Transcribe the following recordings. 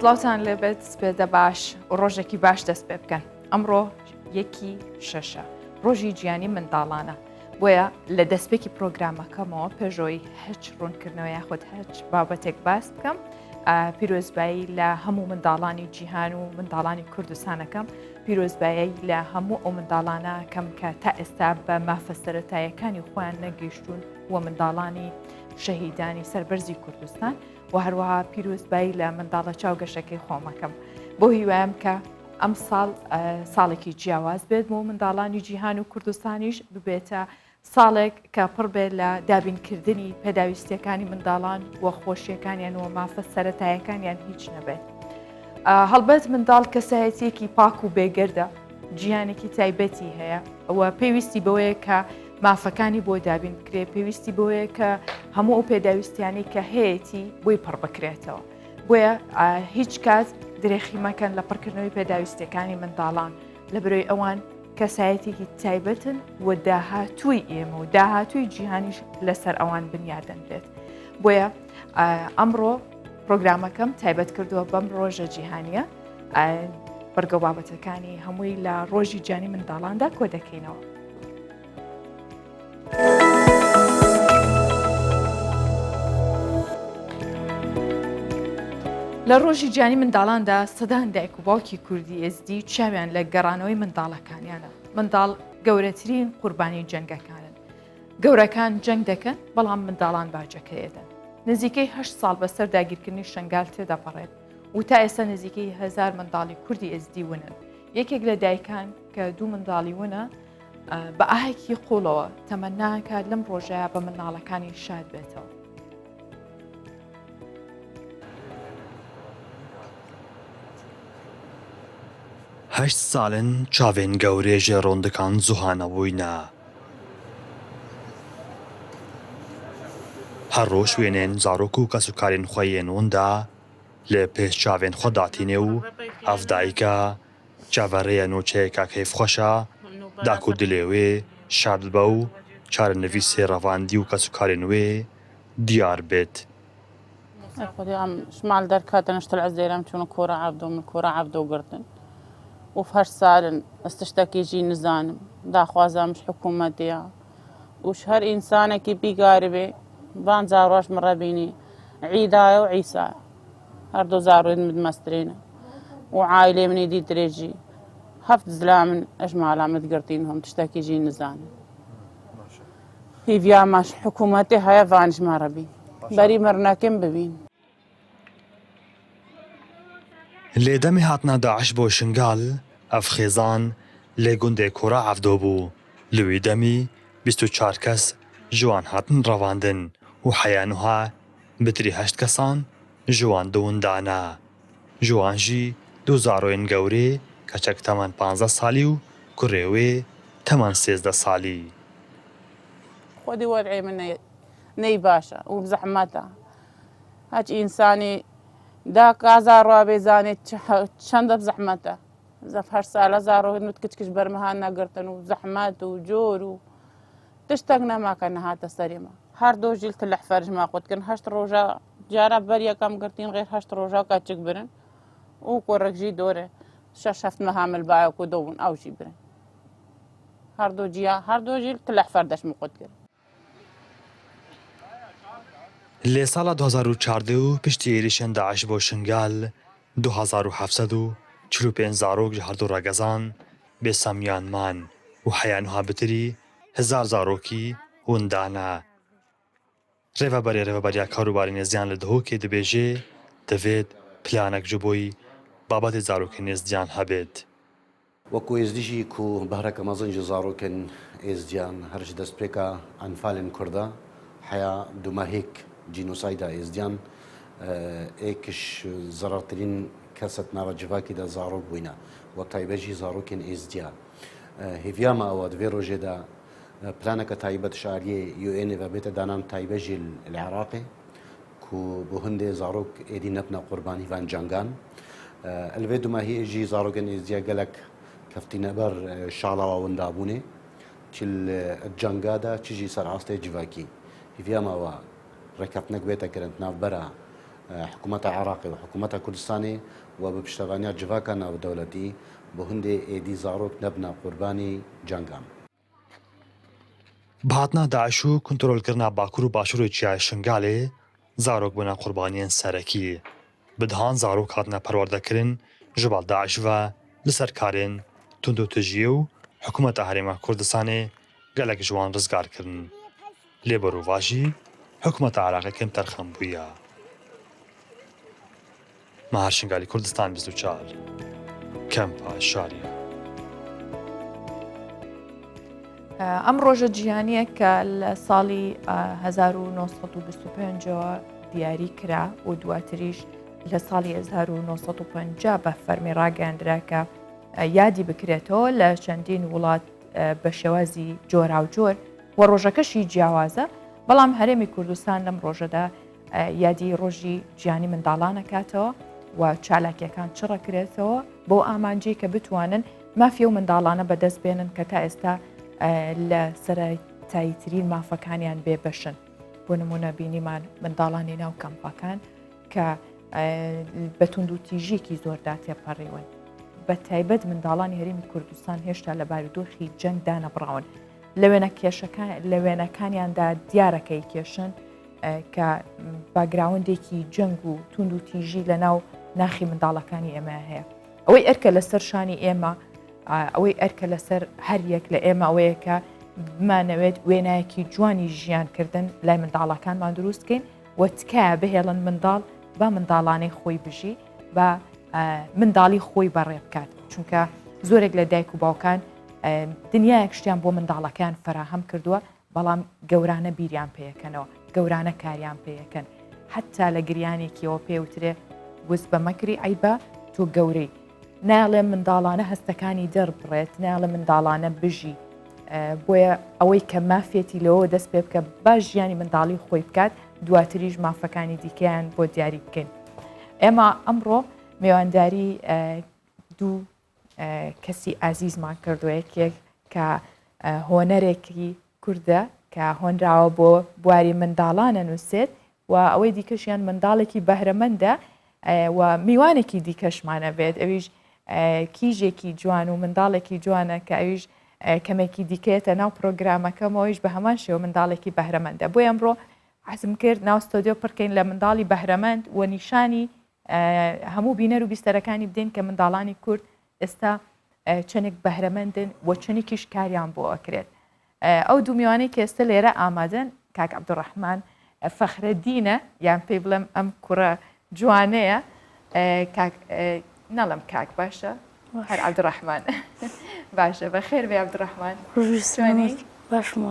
سڵاوتان لێبێت سپێدە باش و ڕۆژێکی باش دەست پێ بکەن. ئەمڕۆ یەکی شەشە ڕۆژی گیانی منداڵانە، بۆیە لە دەستپێکی پرۆگرامەکەمەوە پێشۆی هیچ ڕوونکردنەوە یاخود هیچ بابەتێک باس بکەم پیرۆزبایی لە هەموو منداڵانی جیهان و منداڵانی کوردستانەکەم، پیرۆزبایی لە هەموو ئەو منداڵانە کەم کە تا ئێستا بە مافە سەرەتاییەکانی خۆیان نەگەیشتون وە منداڵانی شەهیدانی سەربەرزی کوردستان و هەروەها پیرۆزبایی لە منداڵە چاوگەشەکەی خۆمەکەم بۆ هیوایم کە ئەم ساڵ ساڵێکی جیاواز بێت بۆ منداڵانی جیهان و کوردستانیش ببێتە ساڵێک کە پڕ بێت لە دابینکردنی پێداویستیەکانی منداڵان وە خۆشیەکانیان و مافە سەرەتاییەکانیان هیچ نەبێت. هەڵبەت منداڵ کەسایەتیەکی پاک و بێگەردە، جیهانێکی تایبەتی هەیە، ئەوە پێویستی بەوەیە کە مافەکانی بۆ دابین بکرێت، پێویستی بەوەیە کە هەموو ئەو پێداویستیانەی کە هەیەی بۆی پڕ بکرێتەوە. بۆیە هیچ کات درێخی مەکەن لە پڕکردنەوەی پێداویستیەکانی منداڵان لە بەرەوەی ئەوان کەسایەتێکی تایبەتن و داهاتووی ئێمە و داهاتووی جیهانیش لەسەر ئەوان بنیادەن بێت. بۆیە ئەمڕۆ پرۆگرامەکەم تایبەت کردووە بەم ڕۆژە جیهانیە، بەرگە بابەتەکانی هەمووی لە ڕۆژی گیانی منداڵاندا کۆ دەکەینەوە. لە ڕۆژی گیانی منداڵاندا سەدان دایک و باوکی کوردی ئێزدی چاویان لە گەڕانەوەی منداڵەکانیانە. منداڵ گەورەترین قوربانی جەنگەکانن. گەورەکان جەنگ دەکەن بەڵام منداڵان باجەکەیەدەن. نزیکەی 8 ساڵ بەسەر داگیرکردنی شنگال تێدەپەڕێت و تا ئێستا نزیکەی 1000 منداڵی کوردی ئێزدی ونن. یەکێک لە دایکان کە 2 منداڵی ونە بە ئاهێکی قوڵەوە تەمەناکە لەم ڕۆژەیە بە منداڵەکانی شاد بێتەوە. هەشت ساڵن چاوێن گەورێژە ڕۆندەکان زوهانە بووینە. هەر ڕۆژ وێنێن زارۆک و کەسوکارێن خۆیێنوندا لێ پێش چاوێن خۆداتینێ و ئەفدایکە چاڤەڕەیە نوچەیەکە کەیف خۆشە داک و دلێوێ شاد بە و چارە نەویسێ ڕەڤاندی و کەسوکارێن وێ دیار بێت. خودم شمال دركاتن اشتغل عزيرام تكون كورة عبدو من كورة عبدو قردن وفي هالسالن استشتكي يجي نزانم دا خوازا مش حكومتيا وش هر إنسانة كي بيقاربي بان زاروش مرة بيني عيدايا وعيسى هردو زارو مدمسترين وعائلة من يدي تريجي هفت زلامن اجمالا متقرطينهم تشتكي يجي نزانم هي فيا ماش حكومتي هيا فانج مرة بي بەری مەرنەکەم ببین. لێدەمی هاتنە داعش بۆ شنگال ئەفخێزان لێ گوندێ کۆرە عەڤدۆ بوو. لەوێ دەمی 24 کەس ژوان هاتن ڕەواندن و حەیانوها بتری 8 کەسان ژوان دەوندانە. ژوانژی 2 زاڕۆین گەورێ کەچەک تەمەن 15 ساڵی و کوڕێوێ تەمەن 13 ساڵی. خۆدی وەرعێ منە نەی باشە و بزەحمەتە هەچ ئینسانی دا کازاڕوا بێزانێت چەندە بزەحمەتە زەف هەر ساڵە زارۆ نوت کچکش بەرمەهان نەگرتن و زەحمەت و جۆر و تشتێک نەماکە نەهاتە سەرێمە هەردوو ژیل تلەح فەرجما قوتکردن 8 ڕۆژە جارە بەر یەکەم گرتین غێر 8 ڕۆژە کاچک برن و کۆڕێکژی دۆرە 6 مەهامل بایەک و دەبوون ئەوژی برن هەردوو جیا هەردوو ژیل تلەح فەردەشم قوتکرد. لێ ساڵە 2014 و پشتی عێریشێن داعش بۆ شنگال 2745 زارۆک ji herdû ڕەگەزان بێسەمیانمان و حەیانوها بتری 1000 زارۆکی وندانە. ڕێڤەبەریە کاروباری نێزیان لە دهۆکێ دەبێژێ دەوێت پلانێک ji بۆی بابەتی زارۆکی نێزدیان هەبێت. وەکو ئێزدیژی و بەهرەکە مەزنج زارۆکن ئێزدیان هەرج دەستپێکە ئەنفالên کووردا حیا دومەهێک جینۆسایدا ئێزدیان ئێکش زەرەرترین کەسەت ناوە جڤاکیدا زارۆک بووینە وە تایبەژی زارۆکên ئێزدیا. هێڤیامە ئەوە دوێ ڕۆژێدا پلانەکە تایبەت شاریە UN و بێتە دانان تایبەژی العێراقی کو بۆ هەندێ زارۆک ئێدی نەبنە قوربانی ڤان جەنگان. ئەلڤێ دومەهێژی زارۆکن ئێزدیا گەلک کەفتینە بەر شاڵاوە وندابوونێ چل جەنگادا چیژی سەرعاستەی جڤاکی. هێڤیامەوە ڕێکەوتنێک بێتە کرد ناوبەرە حکوومەتە عراقی و حکوومەتە کوردستانی و بە پشتەوانیا جڤاکە ناودەوڵەتی بۆ هەندێ ئێدی زارۆک نەبنا قوربانی جەنگام. بهاتنا داعش و کنترۆلکردنا باکوور و باشوورێکیای شنگالێ زارۆک بوونە قوربانیان سەرەکی. بدهان زارۆک هاتنە پەروەردەکردن ji ber Daeş ve li ser karên tund û tijî û hikûmeta Herêma Kurdistanê gelek ji wan rizgar kirin. Lê berûva jî hikûmeta Iraqê kêm terxan bûye. Meher Şingalî Kurdistan 24 Kempa Şariye. ئەم ڕۆژە جیهانیە کە لە ساڵی 1925 دیاری کرا و دواتریش لە ساڵی 1950 بە فەرمی ڕاگەاندرا کە یادی بکرێتەوە لە چەندین وڵات بە شێوازی جۆراوجۆر و ڕۆژەکەشی جیاوازە، بەڵام هەرێمی کوردستان لەم ڕۆژەدا یادی ڕۆژی جیهانی منداڵانەکاتەوە و چالاکیەکان چڕەکرێتەوە بۆ ئامانجی کە بتوانن مافیە و منداڵانە بەدەست بێنن کە تا ئێستا لە سەرەتاییترین مافەکانیان بێ بەشن. بۆ نمونە بینیمان منداڵانی ناو کەمپەکان کە بە تونند و تیژێکی زۆردا تێپەڕیون. بە تایبەت منداڵانی هەرێمی کوردستان هێشتا لە بارودۆخی جەنگ دانەبڕاون. لە وێنەکانیاندا دیارەکەی کێشن کە باگراوندێکی جەنگ و تونند و تیژی لە ناو ناخی منداڵەکانی ئێمە هەیە. ئەوەی ئەرکە لەسەر شانی ئێمە، ئەوەی ئەرکە لەسەر هەر یەک لە ئێمە ئەوەیە کە بمانەوێت وێنایەکی جوانی ژیانکردن لای منداڵەکانمان دروستکەین و تکایە بهێڵن منداڵ با منداڵانەی خۆی بژی بە منداڵی خۆی بەڕێ بکات، چونکە زۆرێک لە دایک و باوکان دنیایەک شتیان بۆ منداڵەکان فراهەم کردووە، بەڵام گەورانە بیریان پێیەکەنەوە، گەورانە کاریان پێیەکەن. حتا لە گریانێکیەوە پێوترێ وز بە مەکری ئەیبە تۆ گەورەی، ناڵێ منداڵانە هەستەکانی دەربڕێت، ناڵە منداڵانە بژی. بۆیە ئەوەی کە مافێتی لەوە دەست پێ بکە با ژیانی منداڵی خۆی بکات، دواتریش مافەکانی دیکەیان بۆ دیاری بکەین. ئێمە ئەمڕۆ میوانداری دوو کەسی ئازیزمان کردووە، یەکێک کە هۆنەرێکی کووردە کە هۆنراوە بۆ بواری منداڵانە نووسێت و ئەوەی دیکەشیان منداڵێکی بەهرەمەندە و میوانێکی دیکەشمانە بێت، ئەویش کیژێکی جوان و منداڵێکی جوانە کە ئەویش کەمێکی دیکەێتە ناو پرۆگرامەکەمەوەیش بە هەمان شێوە منداڵێکی بەهرەمەندە. بۆ ئەمڕۆ حەزم کرد ناو ستۆدیۆ پڕکەین لە منداڵی بەهرەمەند و نیشانی هەموو بینەر و بیستەرەکانی بدەین کە منداڵانی کورد ئێستا چەندێک بەهرەمەندن و چەندێکیش کاریان بۆ ئەکرێت. ئەو دوو میوانەی کە ئێستا لێرە ئامادەن کاک عەبدوڕەحمان فەخرەدینە، یان پێی بڵێم ئەم کوڕە جوانەیە، نەڵم کاک باشە هەر عەبدوڕەحمان باشە، بەخێر بێ عەبدوڕەحمان.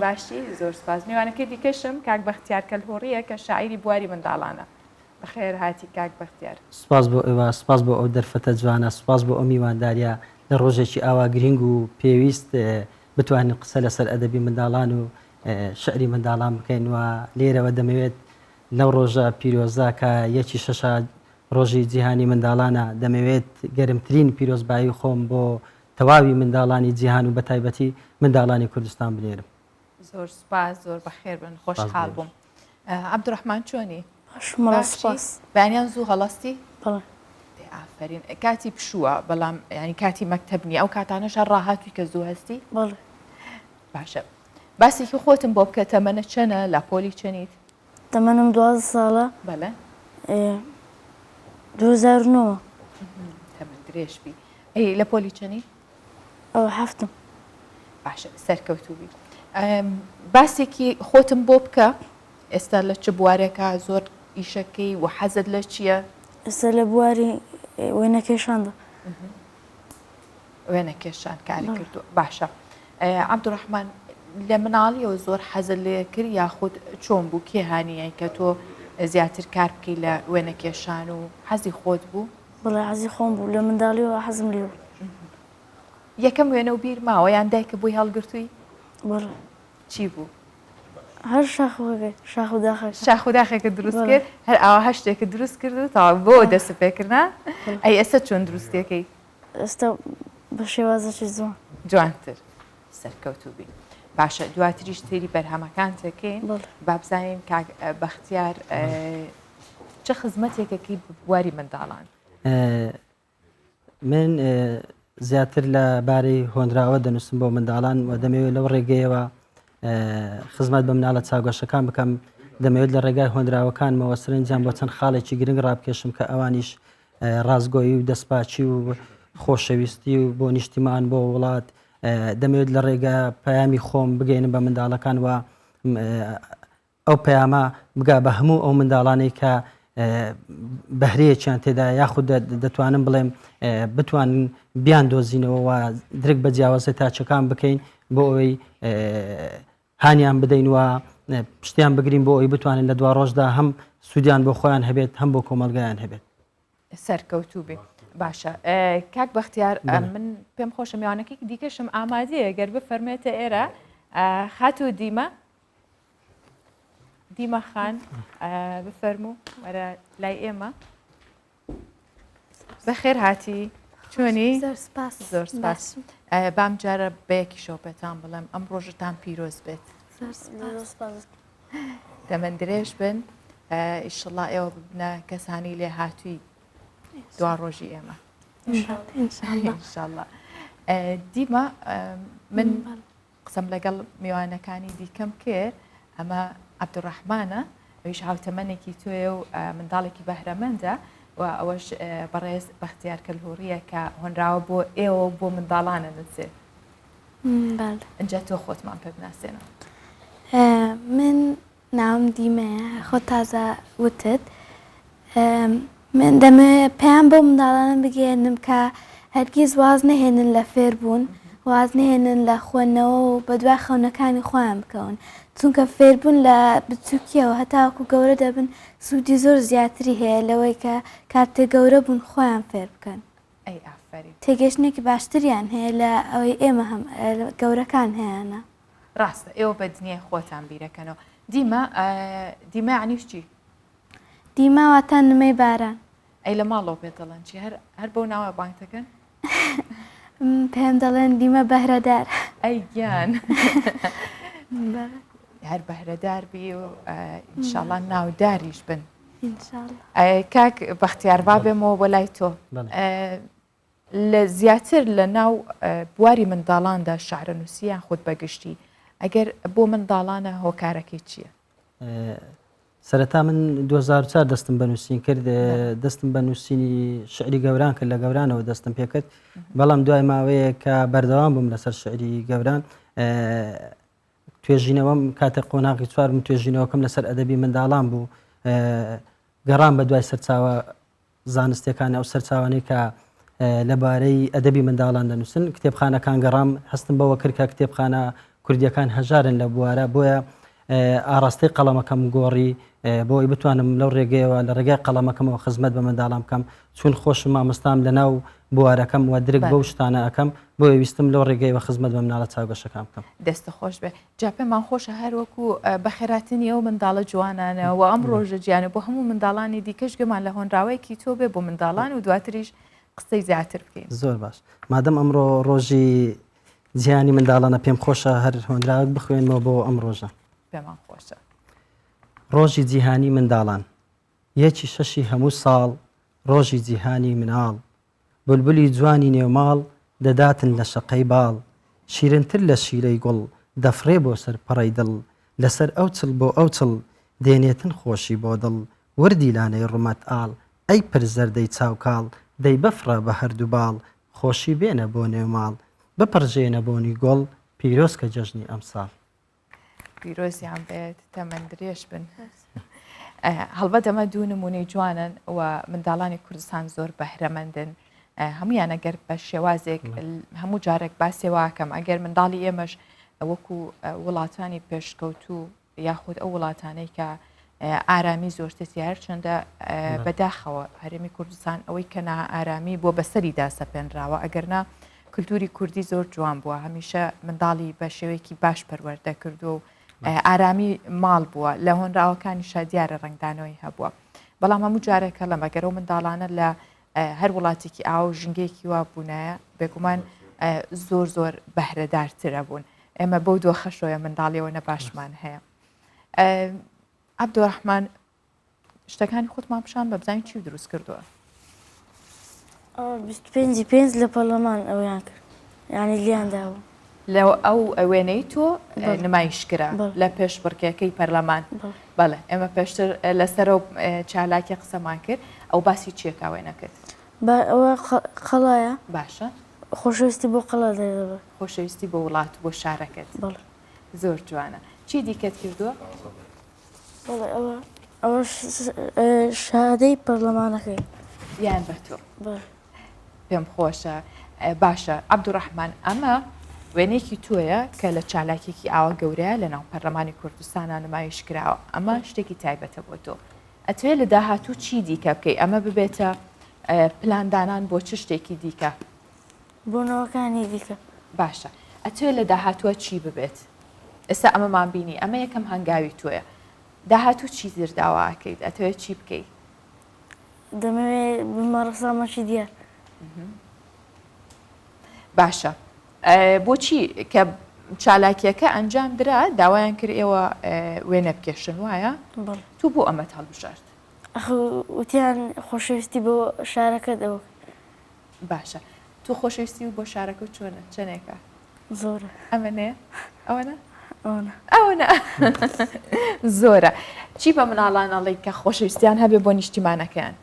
باشی زۆر سپاس. میوانەکەی دیکەشم کاک بەختیار کەلهۆڕیە کە شاعیری بواری منداڵانە. بەخێر هاتی کاک بەختیار. سپاس بۆ ئێوە، سپاس بۆ ئەو دەرفەتە جوانە، سپاس بۆ ئەو میوانداریە لە ڕۆژێکی ئاوا گرنگ و پێویست بتوانین قسە لەسەر ئەدەبی منداڵان و شعری منداڵان بکەین و لێرەوە دەمەوێت لەو ڕۆژە پیرۆزە کە یەکی شەشە ڕۆژی جیهانی منداڵانە دەمەوێت گەرمترین پیرۆزبایی خۆم بۆ تەواوی منداڵانی جیهان و بە تایبەتی منداڵانی کوردستان بنێرم. زۆر سپاس، زۆر بەخێر بن، خۆشحاڵ بووم. عەبدوڕەحمان چۆنی؟ بەیانیان زوو هەڵەستی؟ ئافرین. کاتی پشووە، بەڵام ینی کاتی مەکتەب نیە، ئەو کاتانەشە ڕاهاتووی کە زوو هەستی؟ باشە. باسێکی خۆتم بۆ بکە، تەمەنە چەنە، لە پۆلی چەنیت؟ تەمەنم 12 ساڵە. بەڵێ. 2009. تەمەن درێژبی. ئەی لە پۆلی چەنی؟ ئەو هەفتم. باشە، سەرکەوتوبی. باسێکی خۆتم بۆ بکە، ئێستا لە چ بوارێکە زۆر ئیشەکەی و حەزت لە چییە؟ ئێستا لە بواری وێنەکێشاندا. وێنەکێشان کاری کردو. باشە. عەبدوڕەحمان لە مناڵیەوە زۆر حەزت لێ کرد یاخود چۆن بوو؟ کێ هانیای کە تۆ زیاتر کار بکەی لە وێنەکێشان و حەزی خۆت بوو؟ بەڵێ حەزی خۆم بوو، لە منداڵیەوە حەزم لێ بوو. یەکەم وێنە و بیر ماوە یان دایکە بووی هەڵگرتووی؟ بەڵێ. چی بوو؟ هەر شاخ و داخێک. شاخ و داخێکە دروست کرد، هەر ئەوە هەشتێکە دروست کرد و تاوا بۆ دەست پێکردنا؟ ئەی ئێستا چۆن دروستیەکەی؟ ئێستا بە شێوازەکی جوان. جوانتر. سەرکەوتوبی. باشە، دواتریش تێری بەرهەمەکان تەکەین با بزانین کاک بەختیار چ چه خزمەتێکەکەی بواری منداڵان من زیاتر لە بارەی هۆنراوە دەنووسم بۆ منداڵان و دەمەوێت لەو ڕێگەیەوە خزمەت بە مناڵە چاوگەشەکان بکەم دەمەوێت لە ڕێگای هۆنراوەکانمەوە سەرنجیان بۆ چەند خاڵێکی گرنگ ڕابکێشم کە ئەوانیش ڕازگۆیی و دەستپاچی و خۆشەویستی و بۆ نیشتیمان بۆ وڵات دەمەوێت لە ڕێگە پەیامی خۆم بگەینم بە منداڵەکان و ئەو پەیامە بگا بە هەموو ئەو منداڵانەی کە بەهرەیەکیان تێدا یاخود دەتوانم بڵێم بتوانن بیان دۆزینەوە و درک بە جیاوازە تاچەکان بکەین بۆ ئەوەی هانیان بدەین و پشتیان بگرین بۆ ئەوی بتوانن لە دوا ڕۆژدا هەم سوودیان بۆ خۆیان هەبێت هەم بۆ کۆمەلگایان هەبێت سەرکەوتوو بێ باشە کاک بەختیار من پێم خۆشە میوانەکەی دیکەشم ئامادەیە گەر بفەرمێتە ئێرە خاتو دیمە خان بفەرموو وەرە لای ئێمە بەخێر هاتی چۆنی زۆر سپاس بام جارە بەیەکی شۆپێتان بڵێم ئەم ڕۆژتان پیرۆز بێت دەمەند درێژ بن ئیشڵا ئێوە ببنە کەسانی لێ هاتووی دوا ڕۆژی ئێمە ئینشاءڵڵا دیمە من قسەم لەگەڵ میوانەکانی دیکەم کرد ئەمە عەبدوڕەحمانە ئەویش هاوتەمەنێکی تۆیە و منداڵێکی بەهرەمەندە و ئەوەش بەڕێز بەختیار کەلهوڕیە کە هۆنراوە بۆ ئێوە بۆ منداڵانە نووسێ ئەنجا تۆ خۆتمان پێ بناسێنەوە من ناوم دیمەیە خۆ تازە وتت من دەمەوێت پێیان بۆ منداڵانم بگەێنم کە هەرگیز واز نەهێنن لە فێربوون واز نهێنن لە خوێندنەوە و بە دوای خەونەکانی خۆیان بکەون چونکە فێربوون لە بچووکیەوە هەتاوەکو گەورە دەبن سوودی زۆر زیاتری هەیە لەوەی کە کاتێ گەورە بوون خۆیان فێر بکەن تێگەشتێکی باشتریان هەیە لە ئەوەی ئێمە هەم گەورەکان هەیەە ڕاستە ئێوە بە دنیای خۆتان بیرەکەنەوە دیمە عنیشتی دیماواتان نمەی باران ئەی لە ماڵەوە پێ دەڵێن چی هەر بۆ ناوە بانگتەکەن پێم دەڵێن دیمە بەهرەدار ئەی گیان هەر بەهرەدار بی و ئینشاءڵڵا ناوداریش بن کاک بەختیاروا بێمەوە بۆ لای تۆ لە زیاتر لە ناو بواری منداڵاندا شەعرە نووسیان خۆت بەگشتی ئەگەر بۆ منداڵانە هۆکارەکەی چییە؟ سەرەتا من 2004 دەستم بە نووسین کرد دەستم بە نووسینی شعری گەوران کرد لە گەورانەوە دەستم پێ کرد بەڵام دوای ماوەیە کە بەردەوام بووم لەسەر شعری گەوران توێژینەوەم کاتە قۆناغی چوارم توێژینەوەکەم لەسەر ئەدەبی منداڵان بوو گەڕام بە دوای سەرچاوە زانستیەکان ئەو سەرچاوانەی کە لەبارەی ئەدەبی منداڵان دەنووسن کتێبخانەکان گەڕام هەستم بەوە کرد کە کتێبخانە کوردیەکان هەژارن لە بوارە بۆیە ئاراستەی قەڵەمەکەم گۆڕی بۆی بتوانم لەو ڕێگەیەوە لە ڕێگای قەڵەمەکەمەوە خزمەت بە منداڵان بکەم چون خۆشم مامۆستام لە ناو بوارەکەم و درک بەو شتانە ئەەکەم بۆیە ویستم لەو ڕێگەیەوە خزمەت بە مناڵە چاوگەشەکان بکەم دەستە خۆش بێ جا پێمان خۆشە هەر وەکو بەخێراتنی ئەو منداڵە جوانانەوە ئەم ڕۆژە گیانە بۆ هەموو منداڵانی دیکەش گەمان لە هۆنراوەیەکی تۆ بێ بۆ منداڵان و دواتریش قسەی زیاتر بکەین زۆر باش مادەم ئەمڕۆ ڕۆژی جیهانی منداڵانە پێم خۆشە هەر هۆنراوەک بخوێنەوە بۆ ئەم ڕۆژە پێمان خۆشە ڕۆژی جیهانی منداڵان یەکی شەشی هەموو ساڵ ڕۆژی جیهانی مناڵ بولبولی جوانی نێوماڵ دەداتن لە شەقەی باڵ شیرنتر لە شیرەی گوڵ دەفرێ بۆ سەر پەڕەی دڵ لەسەر ئەو چڵ بۆ ئەو چڵ دێنێتن خۆشی بۆ دڵ وردی لانەی ڕومەت ئاڵ ئەی پر زەردەی چاوکاڵ دەی بەفرە بە هەردوو باڵ خۆشی بێنە بۆ نێوماڵ بپڕژێنە بۆنی گۆڵ پیرۆز کە جەژنی ئەمساڵ پیرۆزیان بێت تەمەندرێش بن هەڵبەت ئەمە دوو نمونەی جوانن و منداڵانی کوردستان زۆر بەهرەمەندن هەمویان ئەگەر بە شێوازێک هەموو جارێک باسێواکەم ئەگەر منداڵی ئێمەش وەکو وڵاتانی پێشکەوتوو یاخود ئەو وڵاتانەی کە ئارامی زۆرتێتی هەرچەندە بەداخەوە هەرێمی کوردستان ئەوەی کە ئارامی بۆ بەسەریدا سەپێنراوە ئەگەرنا کللتوری کوردی زۆر جوان بووە هەمیشە منداڵی بە شێوەیەکی باش پەروەردە کردو و ئارامی ماڵ بووە لە هۆنراوەکانی شادیارە ڕنگدانەوەی هەبووە بەڵام هەموو جارێکە لە مەگەرەوە منداڵانە لە هەر وڵاتێکی ئاو ژنگێکی وا بوونایە بێگومان زۆر زۆر بەهرەدارترە بوون ئێمە بەو دۆ خەشۆیە منداڵیەوە نەباشمان هەیە عەبدوڕەحمان شتەکانی خۆتمان پیشان بە بزانین چی دروست کردووە 25 لە پەرلەمان ئەویان کرد یعنی لیاندا بوو لەو ئەو ئەوێنەی تۆ نمایشکرا بەڵێ. لە پێش بڕکێکەی پەرلەمان بەڵێ ئێمە پێشتر لەسەر چالاکی قسەمان کرد ئەو باسی چیەکە وێنەکرد ئەوە قەڵایە باشە خۆشەویستی بۆ قەڵا دەبێت خۆشەویستی بە وڵات بۆ شارەکەت بەڵێ زۆر جوانە چی دیکەت کردووە بەڵێ ئەوە شادەی پەرلەمانەکەی یان بە تۆ بەڵێ پێم خۆشە باشە عەبدوڕەحمان ئەمە وێنێکی تۆیە کە لە چالاکێکی ئاوە گەورەیە لە ناو پەرلەمانی کوردستانە نمایش کراوە ئەمە شتێکی تایبەتە بۆ تۆ ئەتوێت لە داهاتوو چی دیکە بکەی ئەمە ببێتە پلاندانان بۆ چ شتێکی دیکە بۆنەوەکانی دیکە باشە ئەتوێت لە داهاتووە چی ببێت ئێستا ئەمەمان بینی ئەمە یەکەم هەنگاوی تۆیە داهاتوو چی زیرداواکەیت ئەتوێت چی بکەیت دەمەوێت بمەڕەسامەشی دیار باشە بۆچی کە چالاکیەکە ئەنجام درا داوایان کرد ئێوە وێنە بکێشن وایە بەڵێ تو بۆ ئەمەت هەڵبژارد وتیان خۆشەویستی بۆ شارەکە ئەوە باشە تو خۆشەویستی و بۆ شارەکە و چۆنە چنێکە زۆرە ئەمەنێ ئەوەنە ئەوە ئەوەنە زۆرە چی بە مناڵانەڵی کە خۆشەویستیان هەبێ بۆ نیشتیمانەکەیان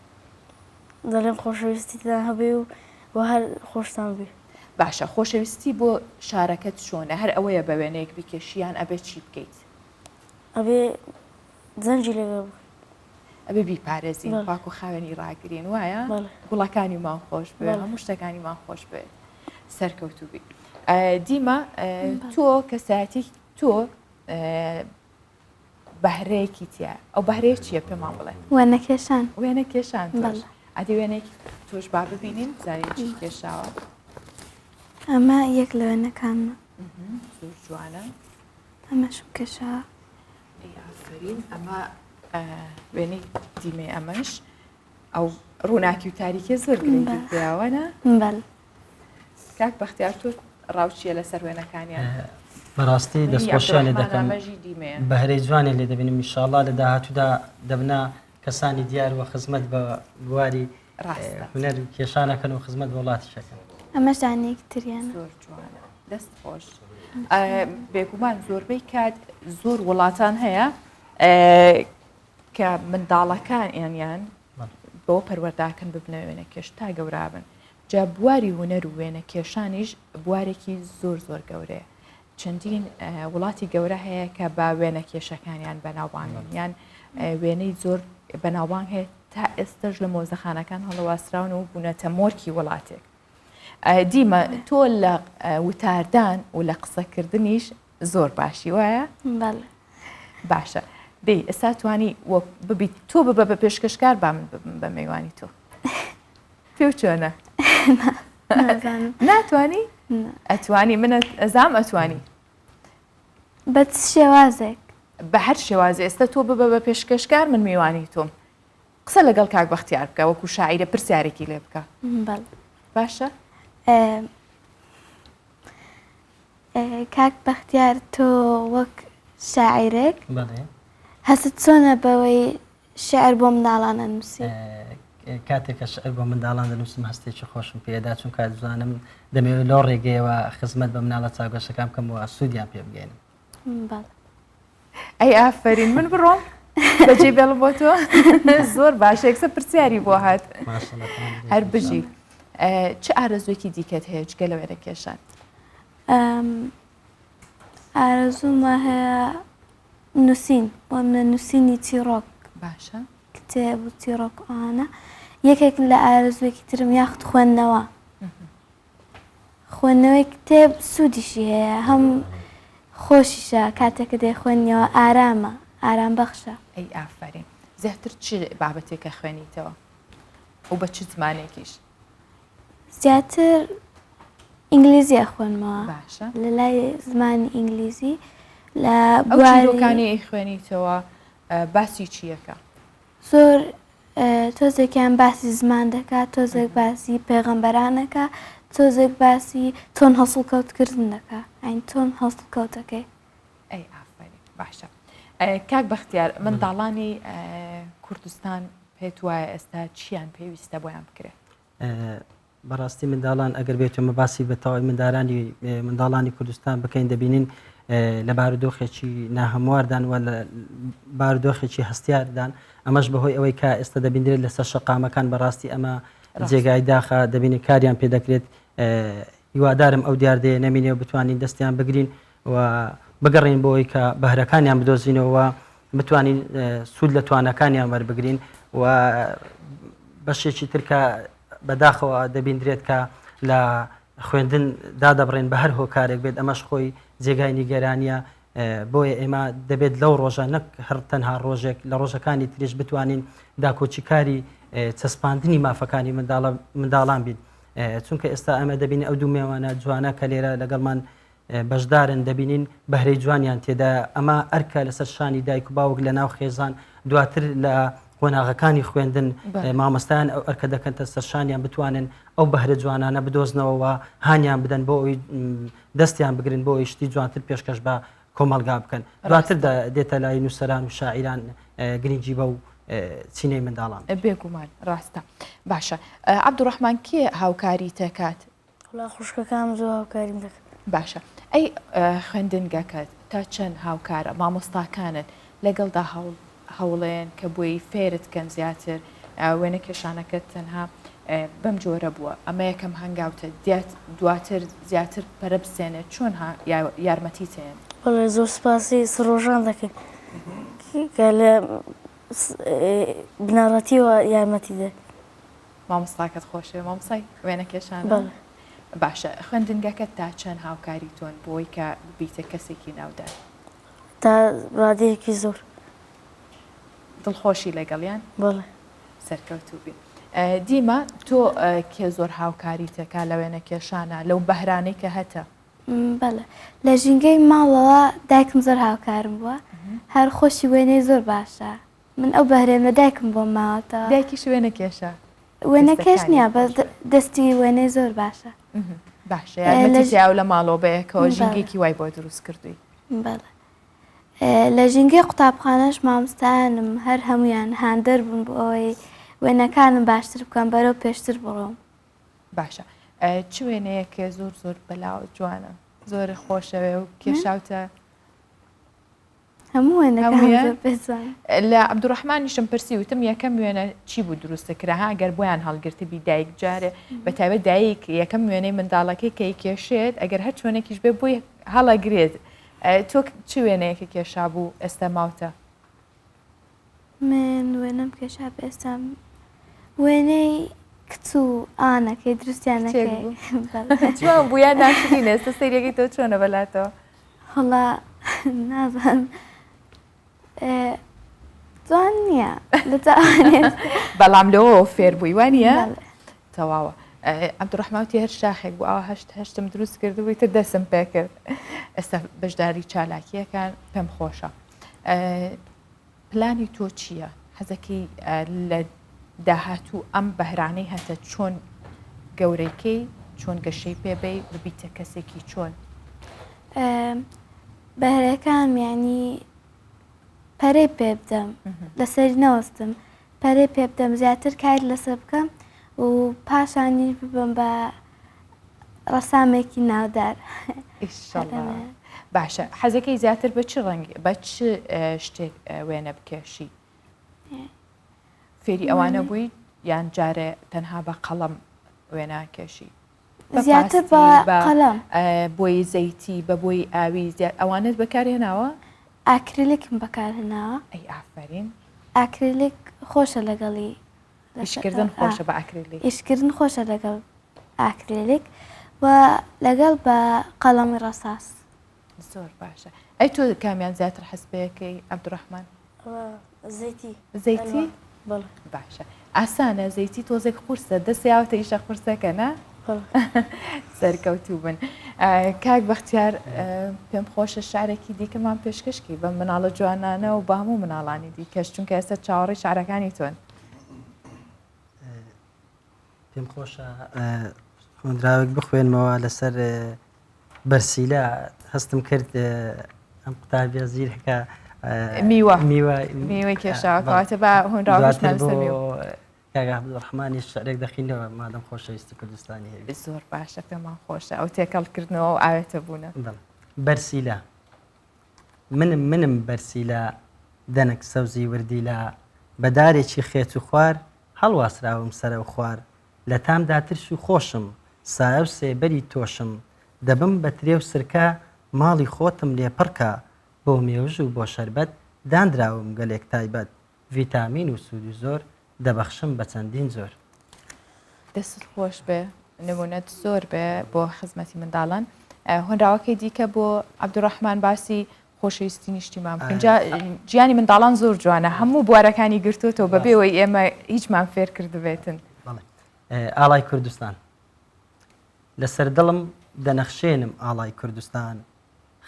دەڵێن خۆشەویستیتان هەبێ و هەر خۆشتان بێ باشە خۆشەویستی بۆ شارەکەت چۆنە هەر ئەوەیە بە وێنەیەک بکێشیان ئەبێ چی بکەیت ئەبێ زەنجی لەگەڵ ئەبێ بیپارێزین بەڵێ. پاک و خاوێنی ڕاگرین وایە بەڵێ. گوڵەکانی مان خۆش بێ بەڵێ. هەموو شتەکانی مان خۆش بێ سەرکەوتوو بی دیمە تۆ کەسایەتی تۆ بەهرەیەکی تیا ئەو بەهرەیە چییە پێمان بڵێ وێنە کێشان وێنە کێشان بەڵێ. ئەدی وێنێکی تۆش با ببینین زانین چی کێشاوە ئەمە یەک لە وێنەکانمە زۆر جوانە ئەمەشم کێشا ئافرین ئەمە وێنەی دیمێ ئەمەش ئەو ڕووناکی و تاریکێ زۆر گرنگی پێیاوەنە بەڵ کاک بەختیار تۆ ڕاوچیە لەسەر وێنەکانیان بەڕاستی دەستخۆشیان لێ دەکەم ئەمەژی دیمەیە بەهرەی جوانێ لێ دەبینم ئینشاءڵڵا لە داهاتوودا دەبنا کەسانی دیار و خزمەت بە بواری ڕاستە هونەر و کێشانەکەن و خزمەت بە وڵاتیشەکەن ئەمەش دانەیەکی تریانە زۆر جوانە دەست خۆش بێگومان زۆربەی کات زۆر وڵاتان هەیە کە منداڵەکان یانیان بۆ پەروەرداکەن ببنە وێنە کێش تا گەورابن جا بواری هونەر و وێنە کێشانیش بوارێکی زۆر زۆر گەورەیە چەندین وڵاتی گەورە هەیە کە با وێنە کێشەکانیان بەناوبانن یان وێنەی زۆر بەناوبانگ هەیە تا ئێستش لە مۆزەخانەکان هەڵەواسراون و بوونەتە مۆرکی وڵاتێک دیمە تۆ لە وتاردان و لە قسەکردنیش زۆر باشی وایە بەڵ باشە دەی ئێستا توانی ببیت تۆ ببە بە پێشکەشکار با من بە میوانی تۆ پێ چۆنە نازانم ناتوانی ئەتوانی منە ئەزام ئەتوانی بە چ شێوازێک بە هەر شێوازی ئێستا تۆ ببە بە پێشکەشکار من میوانی تۆم قسە لەگەڵ کاک بەختیار بکە وەکو شاعیرە پرسیارێکی لێ بکە بەڵ باشە کاک بەختیار تۆ وەک شاعیرێک بەڵێ هەست چۆنە بەوەی شعر بۆ منداڵانە نووسی کاتێکە شعر بۆ منداڵان دەنووسم هەستێکی خۆشم پێدا چون کات زانم دەمەوێت لەو ڕێگەیەوە خزمەت بە مناڵە چاوگەشەکان بکەمەوە سوودیان پێ بگەێنم بەڵ ئەی ئافرین من بڕۆم بەجێ بێڵم بۆ تۆ زۆر باشە یەکسە پرسیاری بۆ هات هەر بژی چه ئارەزوێکی دیکەت هەیە جگە لە وێنە کێشان ئارەزوومە هەیە نووسین بۆ منە نووسینی چیرۆک باشە کتێب و چیرۆکانە یەکێک لە ئارەزوێکی ترم یاخت خوێندنەوە خوێندنەوەی کتێب سوودیشی هەیە هەم خۆشیشە کاتێککە دەیخوێنیەوە ئارامە ئارام بەخشە ئەی ئافرین زیاتر چ بابەتێکە خوێنیتەوە و بە چ زمانێکیش زیاتر ئینگلیزیە خوێنمەوە باشە لە لای زمانی ئینگلیزی لە ئەو چیرۆکانی خوێنیتەوە باسی چیەکە زۆر تۆزێکیان باسی زمان دەکات تۆزێک باسی پێغەمبەرانەکە تۆزێک باسی تۆن هەسڵکەوتکردن دەکات ئەین تۆن هەسڵکەوتەکەی ئەی ئافرین باشە کاک بەختیار منداڵانی کوردستان پێت وایە ئێستا چیان پێویستە بۆیان بکرێت بەڕاستی منداڵان ئەگەر بێتمە باسی بەتەواوی منداڵانی کوردستان بکەین دەبینین لە بارودۆخێکی ناهەمواردان و لە بارودۆخێکی هەستیاردان ئەمەش بەهۆی ئەوەی کە ئێستا دەبیندرێت لەسەر شەقامەکان بەڕاستی ئەمە جێگای داخە دەبینین کاریان پێ دەکرێت هیوادارم ئەو دیاردەیە نەمینێ و بتوانین دەستیان بگرین و بگەڕین بۆی کە بەهرەکانیان بدۆزینەوە بتوانین سوود لە توانەکانیان وەربگرین و بەشێکی ترکە بەداخەوە دەبیندرێت کە لە خوێندن دادەبڕێن بە هەر هۆکارێک بێت ئەمەش خۆی جێگای نیگەرانیە بۆیە ئێمە دەبێت لەو ڕۆژە نەک هەر تەنها ڕۆژێک لە ڕۆژەکانی تریش بتوانین داکۆچیکاری چەسپاندنی مافەکانی منداڵان بین چونکە ئێستا ئەمە دەبین ئەو دوو میوانە جوانە کە لێرە لەگەڵمان بەشدارن دەبینین بەهرەی جوانیان تێدا ئەمە ئەرکە لەسەر شانی دایک و باوک لە ناو خێزان دواتر لە قۆناغەکانی خوێندن مامۆستایان ئەو ئەرکە دەکەنتە سەرشانیان بتوانن ئەو بەهرە جوانانە بدۆزنەوەەوە هانیان بدەن بۆ ئەوی دەستیان بگرن بۆ ئەوی شتی جوانتر پێشکەش بە کۆمەلگا بکەن دواتر دێتە لای نووسەران و شاعیران گرنگی بە و چینەی منداڵان بێگومان ڕاستە باشە عەبدوڕەحمان کێ هاوکاری تێکات وڵا خوشکەکانم زۆر هاوکاریم دەکەن باشە ئەی خوێندنگەکەت تا چەند هاوکارە مامۆستاکانت لەگەڵدا هەوڵێن کە بۆی فێرتکەن زیاتر وێنە کێشانەکەت تەنها بەم جۆرە بووە ئەمە یەکەم هەنگاوتە دواتر زیاتر پەرە بسێنێت چۆن یارمەتی تێن بەڵێ زۆر سپاسی سڕۆژان دەکەن کە لە بناڕەتیەوە یارمەتی دێت مامۆستاکەت خۆشێ مامۆستای وێنە کێشانە باشە خوێندنگەکەت تا چەند هاوکاری تۆن بۆی کە بیتە کەسێکی ناودار تا ڕادەیەکی زۆر دڵخۆشی لەگەڵیان بەڵێ سەرکەوتوو بێت دیمە تۆ کێ زۆر هاوکاری تێکا لە وێنە کێشانە لەو بەهرانەی کە هەتە بەڵێ لە ژینگەی ماڵەوە دایکم زۆر هاوکارم بووە هەر خۆشی وێنەی زۆر باشە من ئەو بەهرێم لە دایکم بۆ ماوەتەوە دایکیش وێنە کێشە وێنە کێش نییە بە دەستی وێنەی زۆر باشە باشە یارمەتیاو لە ماڵەوە بەیەکەوە ژینگێکی وای بۆ دروست کردووی بەڵێ لە ژینگەی قوتابخانەش مامۆستایانم هەر هەمویان هاندەر بوون بۆ ئەوەی وێنەکانم باشتر بکەم بەرەو پێشتر بڕۆم باشە چ وێنەیەکێ زۆر زۆر بەلاو جوانە زۆر خۆشەوێ و کێشاوتە هەموو وێنەکان پێزان لە عەبدوڕەحمانیشم پرسی وتم یەکەم وێنە چی بوو دروستەکراها ئەگەر بۆیان هەڵگرتی بی دایک جارێ بەتایبەت دایک یەکەم وێنەی منداڵەکەی کەی کێشێت ئەگەر هەر چۆنێکیش بێ بۆی هەڵەگرێت تۆ چ وێنەیەکە کێشا بوو ئێستا ماوتە من وێنەم کێشا ئێستا وێنەی کچ و ئانەکەی دروستیانەکەی چۆن بوویان ناشرین ئێستا سەیرێکی تۆ چۆنە بەلاتەوە هەڵا نازانم جوان نییە بەڵام لەوە فێر بووی وانە تەواوە عەبدوڕەحماوتی هەر شاخێک بوو ئەوە هەشتم دروست کردبووی تر دەسم پێ کرد ئێستا بەشداری چالاکیەکان پێم خۆشە پلانی تۆ چییە حەزەکەی لە داهاتوو ئەم بەهرانەی هەتە چۆن گەورەکەی چۆن گەشەی پێبەی ببیتە کەسێکی چۆن بەهرەکان یانی پەرەی پێ بدەم لەسەری نەوەستم پەرەی پێ بدەم زیاتر کار لەسەر بکەم و پاشانی ببم بە ڕەسامێکی ناودار باشە حەزەکەی زیاتر بە چ ڕەنگ بە چ شتێک وێنە بکێشی فێری ئەوانە بووی یان جارێ تەنها بە قەڵەم وێناکێشی زیاتر بە قەڵەم بۆی زەیتی بە بۆی ئاوی ئەوانت بەکارهێناوە ئاکریلیکم بەکارهێناوە ئەی ئافرین ئاکریلیک خۆشە لەگەڵی ئیشکردن خۆشە بە ئاکریلیک ئیشکردن خۆشە لەگەڵ ئاکریلیک و لەگەڵ بە قەڵەمی ڕەساس زۆر باشە ئەی تۆ کامیان زیاتر حەسبەیەکەی عەبدوڕەحمان زەیتی باشە ئاسانە زەیتی تۆزێک قورسە دەستیاوتە ئیشە قورسەکە نا سەرکەوتوو بن کاک بەختیار پێم خۆشە شعرێکی دیکەمان پێشکەشکی بە مناڵە جوانانە و بە هەموو مناڵانی دیکەش چونکە ئێستا چاوەڕێی شعرەکانی تۆن پێم خۆشە خوێندراوێک بخوێنمەوە لەسەر بەرسیلە هەستم کرد ئەم قوتابیە زیرەکە میوەی کێشاوە کەواتە بە هۆنراوەشمان لەسەر میوە. کاگا عەبدوڕەحمانی شعرێک دەخینەوە مادەم خۆشەویستی کوردستانی هەیە. زۆر باشە پێمان خۆشە ئەو تێکەڵکردنەوە و ئاوێتە بوونە. بەرسیلە منم بەرسیلە دەنک سەوزی وردیلا بەدارێکی خێت و خوار هەڵواسراوم سەرە و خوار لە تامدا ترش و خۆشم سایە و سێبەری تۆشم دەبم بە ترێ و سرکە ماڵی خۆتم لێپڕکە بۆ مێوژ و بۆ شەربەت دانراوم گەلێک تایبەت ڤیتامین و سوود و زۆر دەبەخشم بە چەندین زۆر. دەست خۆش بێ نمونەت زۆر بێ بۆ خزمەتی منداڵان. هۆنراوەکەی دیکە بۆ عەبدوڕەحمان باسی خۆشەویستی نیشتیمان بکەین. گیانی منداڵان زۆر جوانە هەموو بوارەکانی گرتوتەوە بەبێەوەی ئێمە هیچمان فێر کردبێتن. ئاڵای کوردستان لەسەر دڵم دەنەخشێنم ئاڵای کوردستان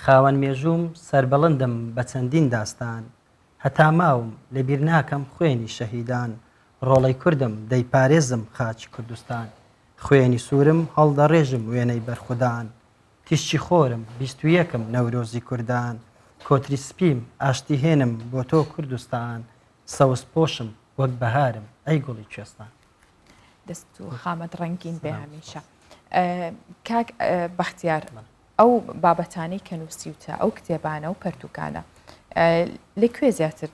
خاوەن مێژووم سەربەڵندم بە چەندین داستان هەتا ماوم لەبیر ناکەم خوێنی شەهیدان ڕۆڵەی کوردم دەیپارێزم خاچی کوردستان خوێنی سوورم هەڵدەڕێژم وێنەی بەرخودان تیشتی خۆرم 21م نەورۆزی کوردان کۆتری سپیم ئاشتی هێنم بۆ تۆ کوردستان سەوز پۆشم وەک بەهارم ئەی گوڵی کوێستان. دەست و خامەت ڕەنگین بێ هەمیشە. کاک بەختیار ئەو بابەتانەی کە نووسیوتە ئەو کتێبانە و پەرتوکانە لەکوێ زیاتر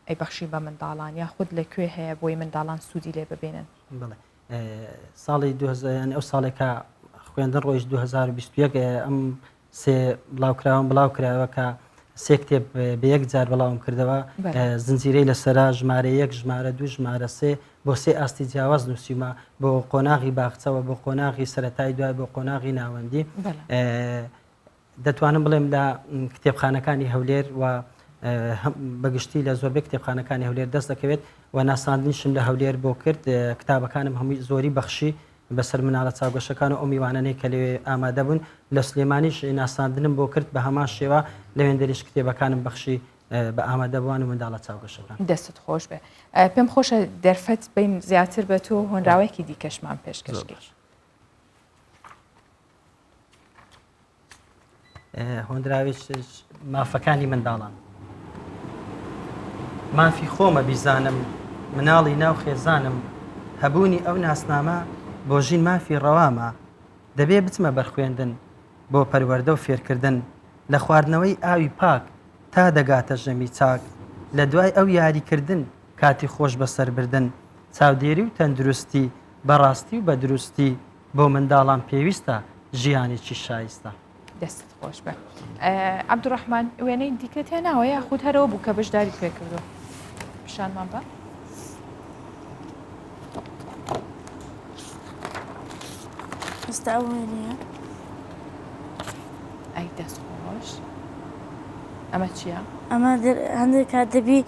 ئەی بەخشی بە منداڵان یاخود لەکوێ هەیە بۆی منداڵان سوودی لێ ببێنن؟ ساڵی 2000 ئەو ساڵێکە خوێندن ڕۆژ 2021 ئەم سێ بڵاوکراوم بڵاو کراوە کە سێ کتێب بە یەک جار بەڵاوم کردەوە زنجیرەی لەسەرا ژمارە 1 ژمارە 2 ژمارە 3 بۆ سێ ئاستی جیاواز نووسیمە بۆ قۆناغی باخچەوە بۆ قۆناغی سەرەتای دوای بۆ قۆناغی ناوەندی دەتوانم بڵێم لە کتێبخانەکانی هەولێر و بەگشتی لە زۆربەی کتێبخانەکانی هەولێر دەست دەکەوێت و ناساندنیشم لە هەولێر بۆ کرد کتابەکانم هەمووی زۆری بەخشی بەسەر مناڵە چاوگەشەکان و ئەو میوانانەی کە لێ ئامادە بوون لە سلێمانیش ناساندنم بۆ کرد بە هەمان شێوە لە وێندەریش کتێبەکانم بەخشی بە ئامادەبووان و منداڵە چاوگەشەکان. دەستت خۆش بێ پێم خۆشە دەرفەت بین زیاتر بە تۆ هۆنراوەیەکی دیکەشمان پێشکەشکەش. هۆنراوێک مافەکانی منداڵان مافی خۆمە بیزانم مناڵی ناو خێزانم هەبوونی ئەو ناسنامە بۆ ژین مافی ڕەوامە دەبێ بچمە بەرخوێندن بۆ پەروەردە و فێرکردن لە خواردنەوەی ئاوی پاک تا دەگاتە ژەمی چاک لە دوای ئەو یاریکردن کاتی خۆش بەسەربردن چاودێری و تەندروستی بەڕاستی و بە دروستی بۆ منداڵان پێویستە ژیانێکی شایستە. دەستت خۆش بە عەبدوڕەحمان وێنەی دیکەت هێناوە یاخود هەرەوە بوو کە بەشداری پێکردو پیشانمان بە ئێستا ئەو وێنەیە ئەی دەست خۆش ئەمە چییە؟ ئەمە هەندێک کات دەبی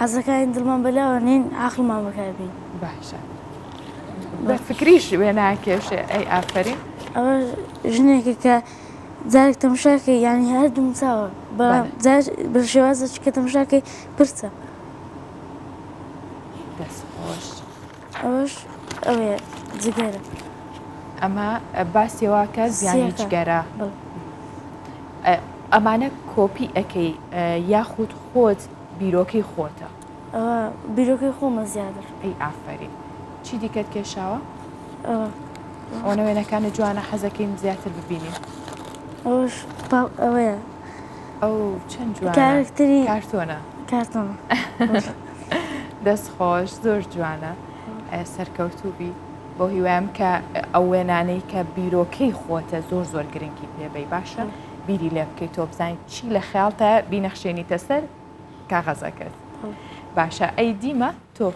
حەزەکانی دڵمان بەلاوە نین عاقڵمان بەکاربین. باشە بە فکریش وێناکێشێ ئەی ئافرین ئەوە ژنێکە کە جارێک تەماشاکەی یانی هەردوو چاوە بە شێوازە کە تەماشاکەی پرچە. دەست خۆش ئەوەش ئەوەیە جگەرە ئەمە باسیێواکە زیانی جگەرە ئەمانە کۆپی ئەەکەی یاخود خۆت بیرۆکەی خۆتە ئەوە بیرۆکەی خۆمە زیادر. ئەی ئافرین چی دیکەت کێشاوە؟ ئەوە وێنەکانە جوانە حەزەکەیم زیاتر ببینیم. ئەوش ئەوەیە ئەو چەند جوانە کارکتەری کارتۆنە کارتۆنە دەست خۆش زۆر جوانە سەرکەوتوبی بۆ هیوایم کە ئەو وێنانەی کە بیرۆکەی خۆتە زۆر زۆر گرنگی پێبەی باشە بیری لێ بکەیت تۆ بزانین چی لە خەیاڵتە بینەخشێنیتە سەر کاغەزەکەت. باشە ئەی دیمە تۆ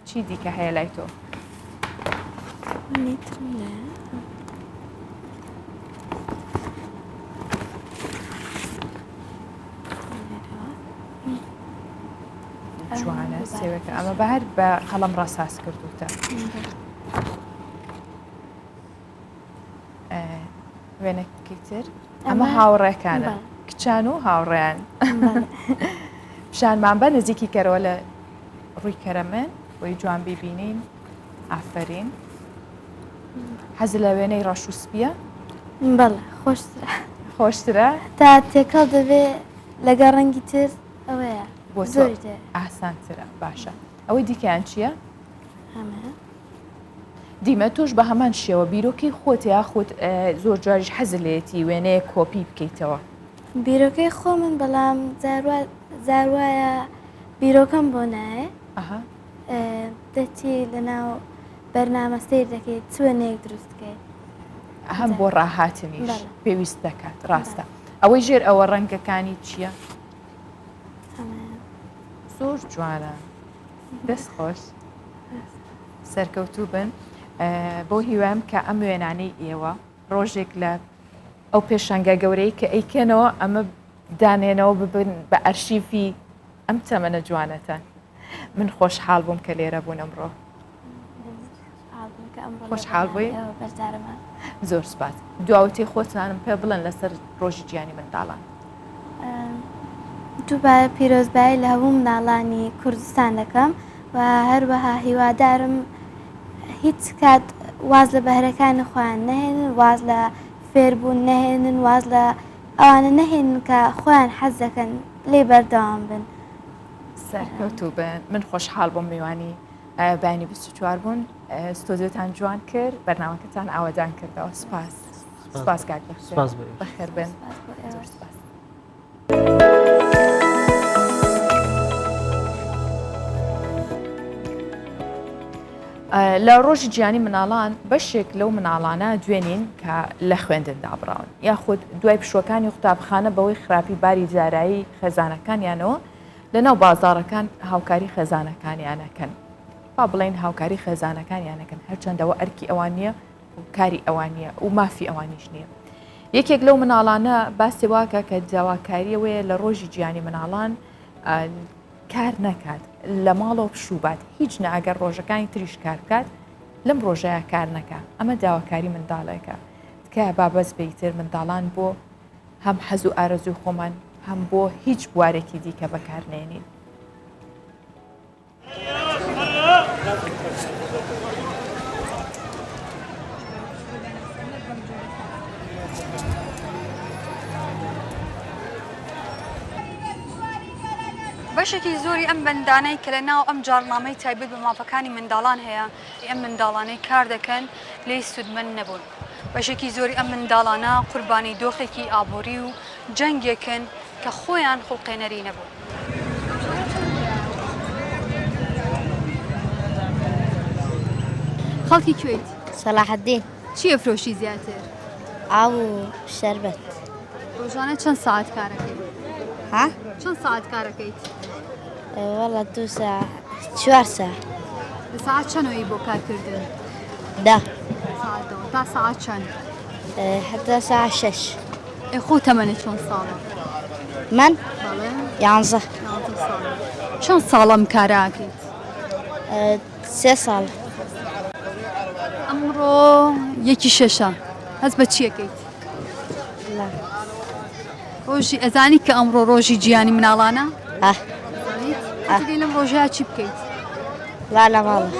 چی دیکە هەیە لای تۆ؟ جوانە سێوەکە ئەمە بەهر بە قەڵەم ڕاساس کردوتە. وێنەکەی تر ئەمە هاوڕێکانە کچان و هاوڕێیان پیشانمان بە نزیکی کەرەوە لە ڕووی کەرەمن بۆی جوان ببینین. ئافرین حەز لە وێنەی ڕەش و سپیە؟ بەڵێ خۆشترە خۆشترە تا تێکەڵ دەبێ لەگەڵ ڕەنگی تر ئەوەیە بۆ تۆ زۆری تێ ئاسانترە باشە ئەوەی دیکەیان چییە؟ هەمە دیمە تۆش بە هەمان شێوە بیرۆکەی خۆت یا خۆت زۆر جاریش حەزت لێتی وێنەیە کۆپی بکەیتەوە بیرۆکەی خۆ من بەڵام زاروایە بیرۆکەم بۆ نایە ئەها دەچی لەناو بەرنامە سیر دەکەیت چوەنێک دروستکەیت هەم بۆ ڕاهاتنیش بەڵێ. پێویست دەکات ڕاستە ئەوەی ژێر ئەوە ڕەنگەکانی چییە؟ زۆر جوانە دەست خۆش سەرکەوتوو بن بۆ هیوام کە ئەم وێنانەی ئێوە ڕۆژێک لە ئەو پێشانگە گەورەی کە ئەیکەنەوە ئەمە دانێنەوە ببن بە ئەرشیفی ئەم تەمەنە جوانەتە من خۆشحاڵ بووم کە لێرە بوون ئەمڕۆ خۆشحاڵ بووی؟ بەرزارمە زۆر سپاس دواوتی خۆتانم پێ بڵێن لەسەر ڕۆژی گیانی منداڵان دووبارە پیرۆزبایی لە هەموو مناڵانی کوردستان دەکەم و هەروەها هیوادارم هیچ کات واز لە بەهرەکانی خۆیان نەهێنن واز لە فێربوون نەهێنن واز لە ئەوانە نەهێنن کە خۆیان حەز دەکەن لێ بەردەوام بن سەرکەوتوو بن من خۆشحاڵ بۆم میوانی بەینی 24 بوون ستۆدیۆتان جوان کرد بەرنامەکەتان ئاوادان کردەوە سپاس سپاس کاک سپاس بۆ بەخێر بن ئێوە. زۆر سپاس لە ڕۆژی گیانی مناڵان بەشێک لەو مناڵانە دوێنین کە لە خوێندندا بڕاون یاخود دوای پشوەکانی قوتابخانە بەوەی خراپی باری جارایی خێزانەکانیانەوە لەناو بازاڕەکان هاوکاری خێزانەکانیانەکەن با بڵێن هاوکاری خێزانەکانیانەکەن هەرچەندەوە ئەرکی ئەوان نییە و کاری ئەوان نییە و مافی ئەوانیش نییە یەکێک لەو مناڵانە باسی واکە کە داواکاریەوەیە لە ڕۆژی گیانی مناڵان کار نەکات لە ماڵەوە پشوبات هیچ نەئەگەر ڕۆژەکانی تریش کار بکات لەم ڕۆژەیە کار نەکە ئەمە داواکاری منداڵێکە تکایە بابەز بیتر منداڵان بۆ هەم حەز و ئارەزوی خۆمان هەم بۆ هیچ بوارێکی دیکە بەکارنێنین بەشێکی زۆری ئەم بەندانەی کە لە ناو ئەم جاڵنامەی تایبەت بە مافەکانی منداڵان هەیە ئەم منداڵانەی کار دەکەن لێی سودمەند نەبوون بەشێکی زۆری ئەم منداڵانە قوربانی دۆخێکی ئابووری و جەنگێکن کە خۆیان خوڵقێنەری نەبوون خەڵکی کوێیت؟ سەلاحەددین چییە فرۆشی زیاتر؟ ئاو و شەربەت ڕۆژانە چەند ساعت کارەکەیت؟ ها؟ چەند ساعت کارەکەیت؟ وەڵا 2 ساعت 4 ساعت لە ساعت چەندەوەی بۆ کارکردن؟ 10 ساعتەوە تا ساعت چەند؟ حتا ساعت 6 خۆ تەمەنە چۆن ساڵە؟ من بەڵێ 11 چەند ساڵەم کاراکەیت؟ 3 ساڵ ئەمڕۆ یەکی شەشە هەست بە چیەکەیت؟ ڕۆژی ئەزانی کە ئەمڕۆ ڕۆژی گیانی مناڵانە؟ ئەگەی لەم ڕۆژەیە چی بکەیت؟ لا لە ماڵە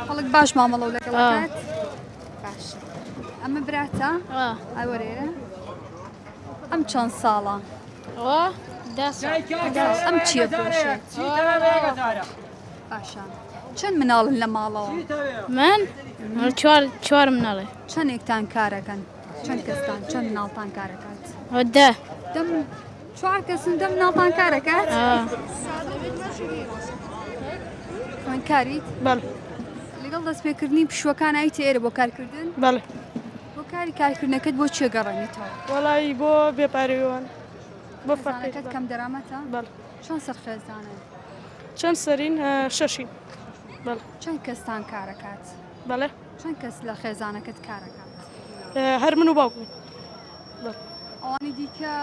خەڵک باش مامەڵە و لەگەڵەکەت؟ باش ئەمە براتە؟ ئەوەرێرە؟ ئەم چەند ساڵە؟ ئەم چییە فرۆشێت؟ باشە چەند مناڵن لە ماڵەوە؟ من چوار مناڵێ چەندێکتان کارەکەن؟ چەند کەستان چەند مناڵتان کارەکات؟ دەم 4 کەسن دەم مناڵتان کارەکات؟ من کاریت؟ بەڵێ لەگەڵ دەستپێکردنی پشوەکان ئایتە ئێرە بۆ کارکردن؟ بەڵێ بۆ کاری کارکردنەکەت بۆ چێ گەڕێنیتەوە؟ وەڵی بۆ بێپارێوان بۆ خێزانەکەت کەم دەرامەتە؟ بەڵێ چەند سەر خێزانە؟ چەند سەرین 6 بەڵێ چەند کەستان کارەکات؟ بەڵێ چەند کەس لە خێزانەکەت کارەکات؟ هەر من و باوکم ئەوانی دیکە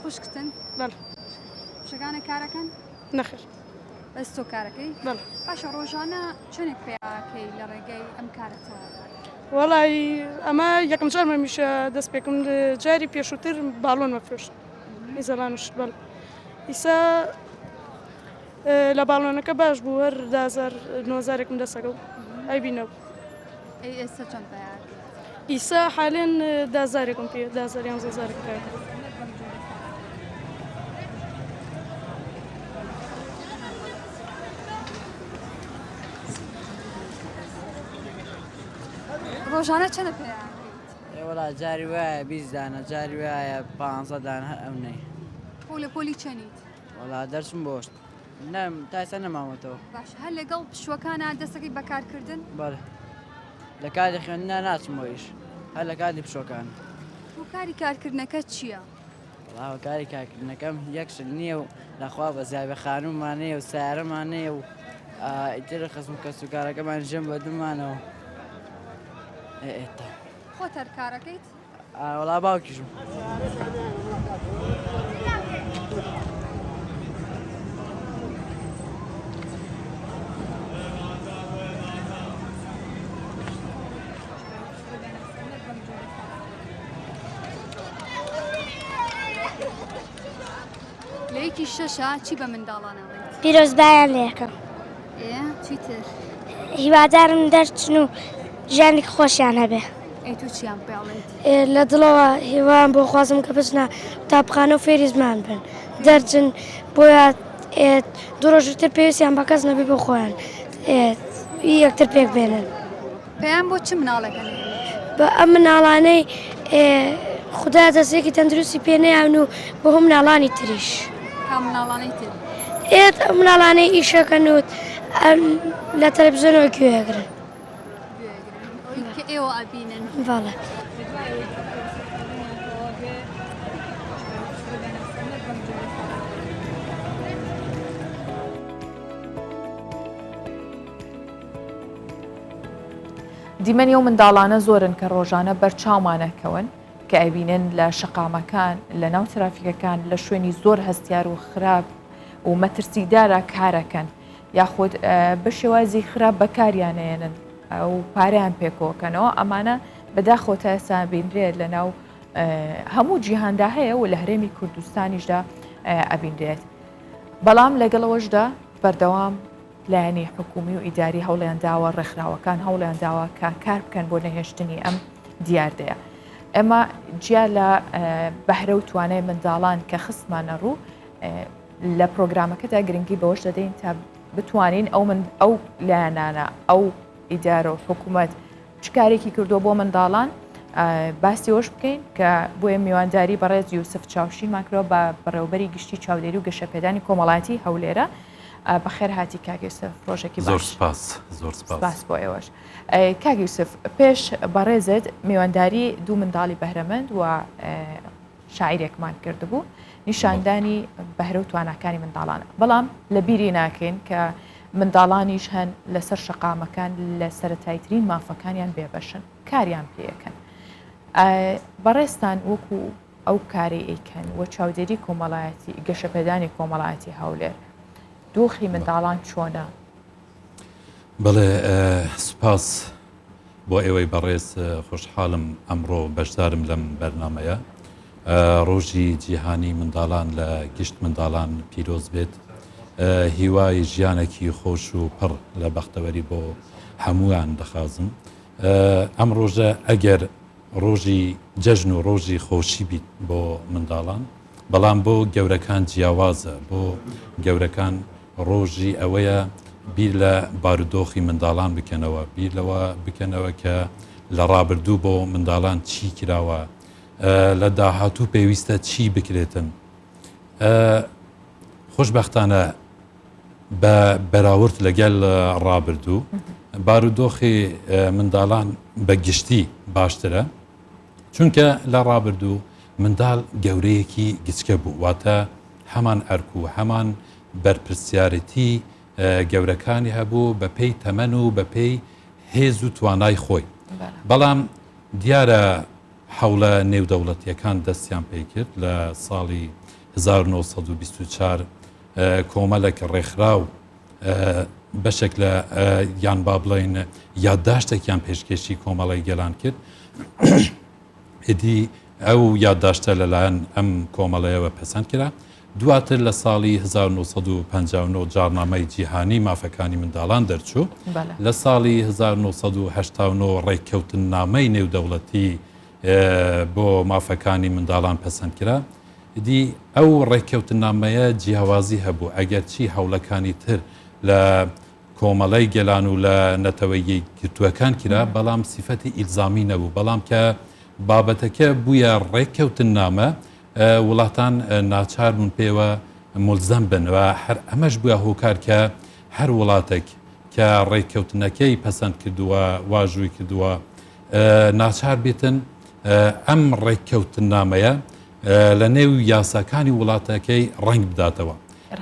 خوشکتن؟ بەڵێ شەکانە کارەکەن؟ نەخێر بەس تۆ کارەکەی؟ بەڵێ باشە ڕۆژانە چەندێک پێیاکەی لە ڕێگەی ئەم کارەتەوە؟ وەڵی ئەمە یەکەم جارمە میشە دەست پێکم جاری پێشووتر باڵۆن مەفرۆشت میزەبانش بەڵێ ئیسا لە باڵۆنەکە باش بوو هەر 9,000 دەسەکە و ئەیبینەوە ئێستا چەند پێیان ئیسا حالێن 10,000 پێ 11,000 پێ ڕۆژانە چەندە پێیان وڵا جاری وایە 20 دانە جاری وایە 15 دان هەر ئەو نەی پۆلە پۆلی چەنیت وڵا دەرچم بۆشت نەم تاسە نەمامەتەوە باش هەر لەگەڵ پشوەکانە دەستەکەی بەکارکردن بەڵێ لە کاتی خوێندنا ناچم بۆ ئیش هەر لە کاتی پشۆکان و کاری کارکردنەکە چییە؟ وڵاوە کاری کارکردنەکەم یەکشت نییە و لەخوا بە زیابە خانومانەیە و سارەمانەیە و ئیتر خەسم کەس و کارەکەمان ژەم بە دومانەوە ئێتا خۆ تەرکارەکەیت؟ وڵا باوکیشم لەیەکی شەشە چی بە منداڵانەوەیت؟ پیرۆزبایان لێەکەم چیتر؟ هیوادارم دەرچن و ژیانێک خۆشیان هەبێ ئەی تو چیان پێڵێت؟ لە دڵەوە هیوان بۆ خوازم کە بچنە تاپخانە و فێری زمان بن دەرچن بۆیە دوو ڕۆژتر پێویستیان بە کەس نەبێ بۆ خۆیان یەکتر پێک بێنن پێیان بۆ چ مناڵەکەن؟ بە ئەم مناڵانەی خوددا دەستێکی تەندروستی پێ نەیان و بۆ هەم مناڵانی تریش کا مناڵانەی تر؟ مناڵانەی ئیشەکەن و لە تەلەڤیزیۆنەوە گوێگرن کە ئێوە ئەبینن بەڵێ دیمەنی و منداڵانە زۆرن کە ڕۆژانە بەرچاومانەکەون کە ئەبینن لە شەقامەکان لە ناو ترافیکەکان لە شوێنی زۆر هەستیار و خراپ و مەترسیدارە کارەکەن یاخود بە شێوازی خراپ بەکاریانێنن و پارەیان پێکۆکەنەوە ئەمانە بەداخۆتە ئێستا بینرێت لە ناو هەموو جیهاندا هەیە و لە هەرێمی کوردستانیشدا ئەبینرێت بەڵام لەگەڵەوەشدا بەردەوام لایەنی حکومی و ئیداری هەوڵیان داوە ڕێکخراوەکان هەوڵیان داوە کە کار بکەن بۆ نەهێشتنی ئەم دیاردەیە ئێمە جیا لە بەهرە و توانای منداڵان کە خستمانە ڕوو لە پرۆگرامەکەدا گرنگی بەوەش دەدەین تا بتوانین ئەو لایەنانە ئەو ئیدارە و حکوومەت چ کارێکی کردو بۆ منداڵان باسیەوەش بکەین کە بۆیە میوانداری بەڕێز یوسف چاوشینمان کردەوە بە بەڕێوەبەری گشتی چاودێری و گەشەپێدانی کۆمەڵایەتی هەولێرە بەخێر هاتی کاک یوسف ڕۆژێکی زۆر سپاس زۆر سپاس بۆ ئێوەش کاک یوسف پێش بەڕێزت میوانداری دوو منداڵی بەهرەمەند و شاعیرێکمان کردبوو نیشاندانی بەهرە و تواناکانی منداڵانە بەڵام لە بیری ناکەین کە منداڵانیش هەن لەسەر شەقامەکان لە سەرەتایترین مافەکانیان بێبەشن کاریان پێەکەن بەڕێستان وەکو ئەو کاری ئەیکەن و چاودێری کۆمەڵایەتی گەشەپێدانی کۆمەڵایەتی هەولێر دۆخی منداڵان چۆنە؟ بەڵێ سپاس بۆ ئێوەی بەڕێز خۆشحاڵم ئەمڕۆ بەشدارم لەم بەرنامەیە ڕۆژی جیهانی منداڵان لە گشت منداڵان پیرۆز بێت هیوای ژیانێکی خۆش و پڕ لە بەختەوەری بۆ هەمویان دەخوازم ئەم ڕۆژە ئەگەر ڕۆژی جەژن و ڕۆژی خۆشی بیت بۆ منداڵان بەڵام بۆ گەورەکان جیاوازە بۆ گەورەکان ڕۆژی ئەوەیە بیر لە بارودۆخی منداڵان بکەنەوە بیر لەوە بکەنەوە کە لە ڕابردوو بۆ منداڵان چی کراوە لە داهاتوو پێویستە چی بکرێتن خۆشبەختانە بە بەراورد لەگەل ڕابردوو بارودۆخی منداڵان بە گشتی باشترە چونکە لە ڕابردوو منداڵ گەورەیەکی گچکە بوو واتە هەمان ئەرک و هەمان بەرپرسیارەتی گەورەکانی هەبوو بە پێی تەمەن و بە پێی هێز و توانای خۆی بەڵام دیارە حوڵە نێودەوڵەتیەکان دەستیان پێ کرد لە ساڵی 1924 کۆمەلێک ڕێکخراو بەشێک لە یان با بڵێن یادداشتێکیان پێشکەشی کۆمەڵی گەلان کرد ئیدی ئەو یادداشتە لەلایەن ئەم کۆمەڵەیەوە پەسەند کرا دواتر لە ساڵی 1950 جارنامەی جیهانی مافەکانی منداڵان دەرچوو لە ساڵی 1970 ڕێککەوتن نامەی نێودەوڵەتی بۆ مافەکانی منداڵان پەسەند کرا دی ئەو ڕێککەوتن نامەیە جیاوازی هەبوو ئەگەر چی هەوڵەکانی تر لە کۆمەڵی گەلان و لە نەتەوەی گرتووەکان کرا بەڵام سیفەتی ئیلزامی نەبوو بەڵام کە بابەتەکە بووە ڕێککەوتن نامە وڵاتان ناچار بوون پێوە ملزەم بن و هەر ئەمەش بووە هۆکار کە هەر وڵاتێک کە ڕێککەوتنەکەی پەسەند کردووە واژووی کردووە ناچار بێتن ئەم ڕێککەوتن نامەیە لە نێو یاساکانی وڵاتەکەی ڕنگ بداتەوە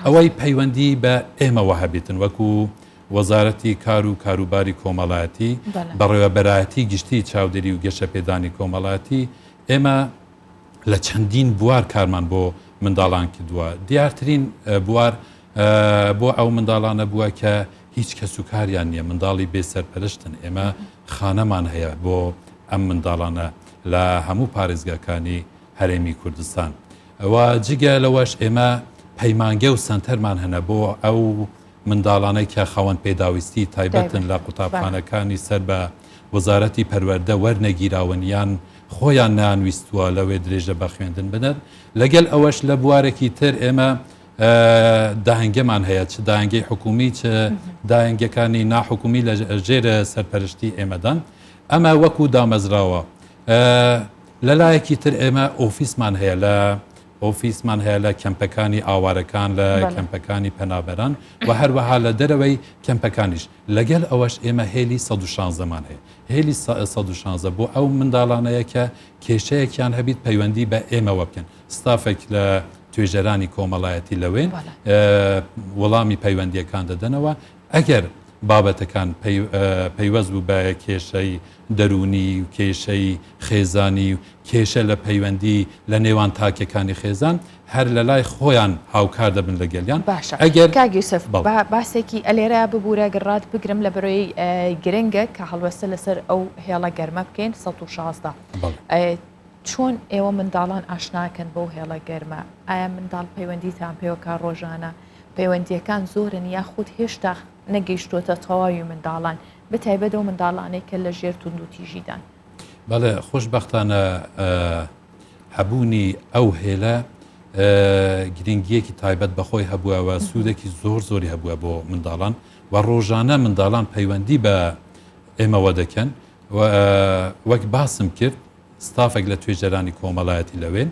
ئەوەی پەیوەندی بە ئێمەوە هەبێتن وەکو وەزارەتی کار و کاروباری کۆمەڵایەتی بەڕێوەبەرایەتی گشتی چاودێری و گەشە پێدانی کۆمەڵایەتی ئێمە لە چەندین بوار کارمان بۆ منداڵان کردووە دیارترین بوار بۆ ئەو منداڵانە بووە کە هیچ کەس و کاریان نییە منداڵی بێسەرپەرشتن ئێمە خانەمان هەیە بۆ ئەم منداڵانە لە هەموو پارێزگاکانی هەرێمی کوردستان ئەوە جگە لەوەش ئێمە پەیمانگە و سنتەرمان هەنە بۆ ئەو منداڵانەی کە خاوەن پێداویستی تایبەتن لە قوتابخانەکانی سەر بە وەزارەتی پەروەردە وەرنەگیراون یان خۆیان نانویستووە لەوێ درێژە بە خوێندن بنەر لەگەل ئەوەش لە بوارێکی تر ئێمە داهەنگەمان هەیە چ داهەنگەی حکومی چ داهەنگەکانی ناحکومی لە ژێرە سەرپەرشتی ئێمەدان ئەمە وەکو دامەزراوە لەلایەکی تر ئێمە ئۆفیسمان هەیە لە ئۆفیسمان هەیە لە کەمپەکانی ئاوارەکان لە کەمپەکانی پەنابەران و هەروەها لە دەرەوەی کەمپەکانیش لەگەل ئەوەش ئێمە هێلی 116مان هەیە هێلی 116 بۆ ئەو منداڵانەیە کە کێشەیەکیان هەبیت پەیوەندی بە ئێمەوە بکەن ستافێک لە توێژەرانی کۆمەڵایەتی لەوێن وەڵامی پەیوەندیەکان دەدەنەوە ئەگەر بابەتەکان پەیوەست بوو بە کێشەی دەرونی و کێشەی خێزانی و کێشە لە پەیوەندی لە نێوان تاکەکانی خێزان هەر لە لای خۆیان هاوکار دەبن لە گەلیان باشە ئەگەر کاگیوسف باسێکی ئەلێرە ببوورە گەڕات بگرم لە بەرۆی گرنگە کە هەڵوەستە لەسەر ئەو هێڵە گەرمە بکەین 116 چۆن ئێوە منداڵان ئاشناکەن بۆ هێڵە گەرمە ئایا منداڵ پەیوەندیتان پێوەکە ڕۆژانە پەیوەندیەکان زۆرن یاخود هێشتا نەگەیشتۆتە تەواوی منداڵان بەتایبەت ئەو منداڵانەی کە لە ژێر توند و تیژیدان بەڵێ خۆشبەختانە هەبوونی ئەو هێلە گرنگیەکی تایبەت بەخۆی هەبووەوە سوودێکی زۆری هەبووە بۆ منداڵان و ڕۆژانە منداڵان پەیوەندی بە ئێمەوە دەکەن وەک باسم کرد ستافێک لە توێژەرانی کۆمەڵایەتی لەوێن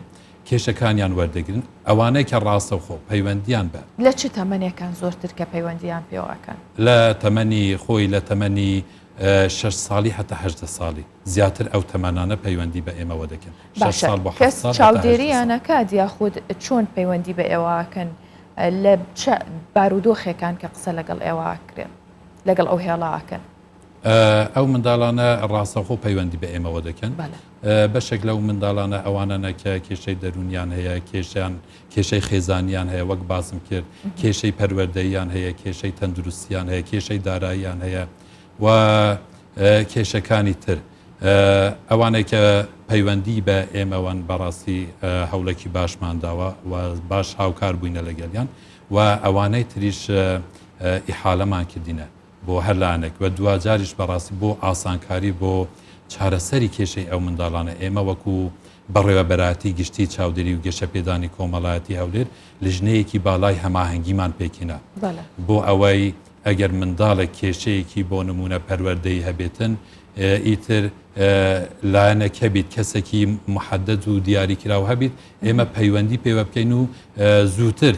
کێشەکانیان وەردەگرن ئەوانەی کە ڕاستەوخۆ پەیوەندیان بە لە چ تەمەنێکان زۆرتر کە پەیوەندیان پێوەکەن لە تەمەنی خۆی لە تەمەنی 6 ساڵی هەتا 8 ساڵی زیاتر ئەو تەمەنانە پەیوەندی بە ئێمەوە دەکەن کەس چاودێریانەکە دیاخود چۆن پەیوەندی بە ئێوەکەن لە بارودۆخێکان کە قسە لەگەڵ ئێوەکرێن لەگەڵ ئەو هێڵاکەن ئەو منداڵانە ڕاستەخۆ پەیوەندی بە ئێمەوە دەکەن بەشێک لەو منداڵانە ئەوانە کە کێشەی دەرونیان هەیە کێشەی خێزانیان هەیە وەک باسم کرد کێشەی پەروەردەیان هەیە کێشەی تەندروستیان هەیە کێشەی داراییان هەیە و کێشەکانی تر ئەوانەی کە پەیوەندی بە ئێمەوان بەڕاستی هەوڵێکی باشمانداوە و باش هاوکار بووینە لەگەلیان و ئەوانەی تریش ئیحالەمان کردینە بۆ هەرلانێک و دوجاریش بەڕاستی بۆ ئاسانکاری بۆ چارەسەری کێشەی ئەو منداڵانە ئێمە وەکو بەڕێوەبەراتی گشتی چاودێری و گەشە پێدانی کۆمەڵایەتی هەولێر لژنەیەکی بالای هەماهەنگیمان پێکینە بۆ ئەوەی ئەگەر منداڵێک کێشەیەکی بۆ نمونە پەروەردەی هەبێتن ئیتر لایەنەکە بیت کەسێکی محەدەد و دیاریکراو هەبیت ئێمە پەیوەندی پێوە بکەین و زووتر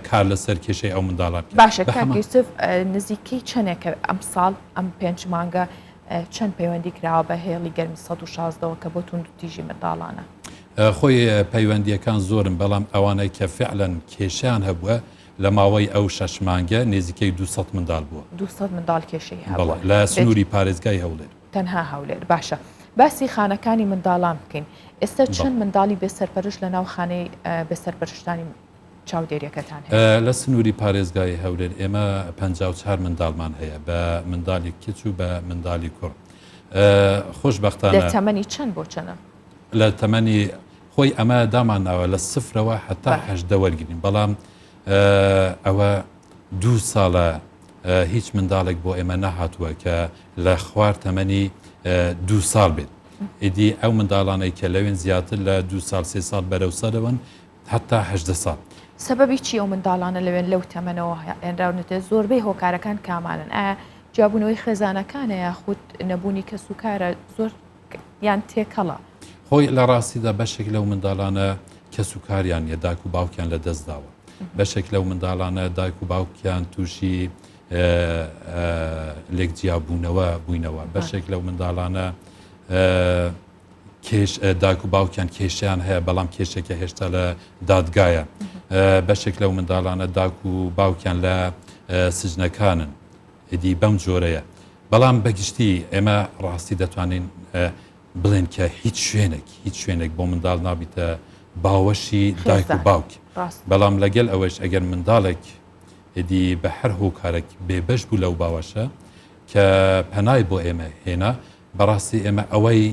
کار لەسەر کێشەی ئەو منداڵان باشە کاکیوسف نزیکەی چەندێکە ئەم ساڵ ئەم 5 مانگە چەند پەیوەندی کراوە بە هێڵی گەرمی 116ەوە کە بۆ تونند و تیژی منداڵانە خۆی پەیوەندیەکان زۆرن بەڵام ئەوانەی کە فعلەن کێشیان هەبووە لە ماوەی ئەو 6 مانگە نێزیکەی 200 منداڵ بووە 200 منداڵ کێشەی هەبووە لە سنووری پارێزگای هەولێر تەنها هەولێر باشە باسی خانەکانی منداڵان بکەین ئێستا چەند منداڵی بێسەرپەرشت لە ناو خانەی بێسەرپەرشتانی چاودێریەکەتان هەیە لە سنووری پارێزگای هەولێر ئێمە 54 منداڵمان هەیە بە منداڵی کچ و بە منداڵی کوڕ خۆشبەختانە لە تەمەنی چەند بۆ چەنە لە تەمەنی خۆی ئەمە دامانناوە لە سفرەوە هەتا هەژدە وەرگین بەڵام ئەوە 2 ساڵە هیچ منداڵێک بۆ ئێمە نەهاتووە کە لە خوار تەمەنی 2 ساڵ بێت ئیدی ئەو منداڵانەی کە لەوێن زیاتر لە 2 ساڵ 3 ساڵ بەرەو سەرەوەن هەتا هەژدە ساڵ. سەبەبی چی ئەو منداڵانە لەوێن لەو تەمەنەوە هێنراونێتە زۆربەی هۆکارەکان کامانن ئایا جیابوونەوەی خێزانەکانە یاخود نەبوونی کەس و کارە زۆر یان تێکەڵە خۆی لە ڕاستیدا بەشێک لەو منداڵانە کەس و کاریان یە دایک و باوکیان لە دەستداوە بەشێک لەو منداڵانە دایک و باوکیان تووشی لێک جیابوونەوە بووینەوە بەشێک لەو منداڵانە دایک و باوکیان کێشیان هەیە بەڵام کێشێکە هێشتا لە دادگایە بەشێک لەو منداڵانە دایک و باوکیان لە سجنەکانن ئیدی بەم جۆرەیە بەڵام بەگشتی ئێمە ڕاستی دەتوانین بڵێن کە هیچ شوێنێک بۆ منداڵ نابیتە باوەشی دایک و باوک بەڵام لەگەل ئەوەش ئەگەر منداڵێک ئیدی بە هەر هۆکارێک بێبەش بوو لەو باوەشە کە پەنای بۆ ئێمە هێنا بەڕاستی ئێمە ئەوەی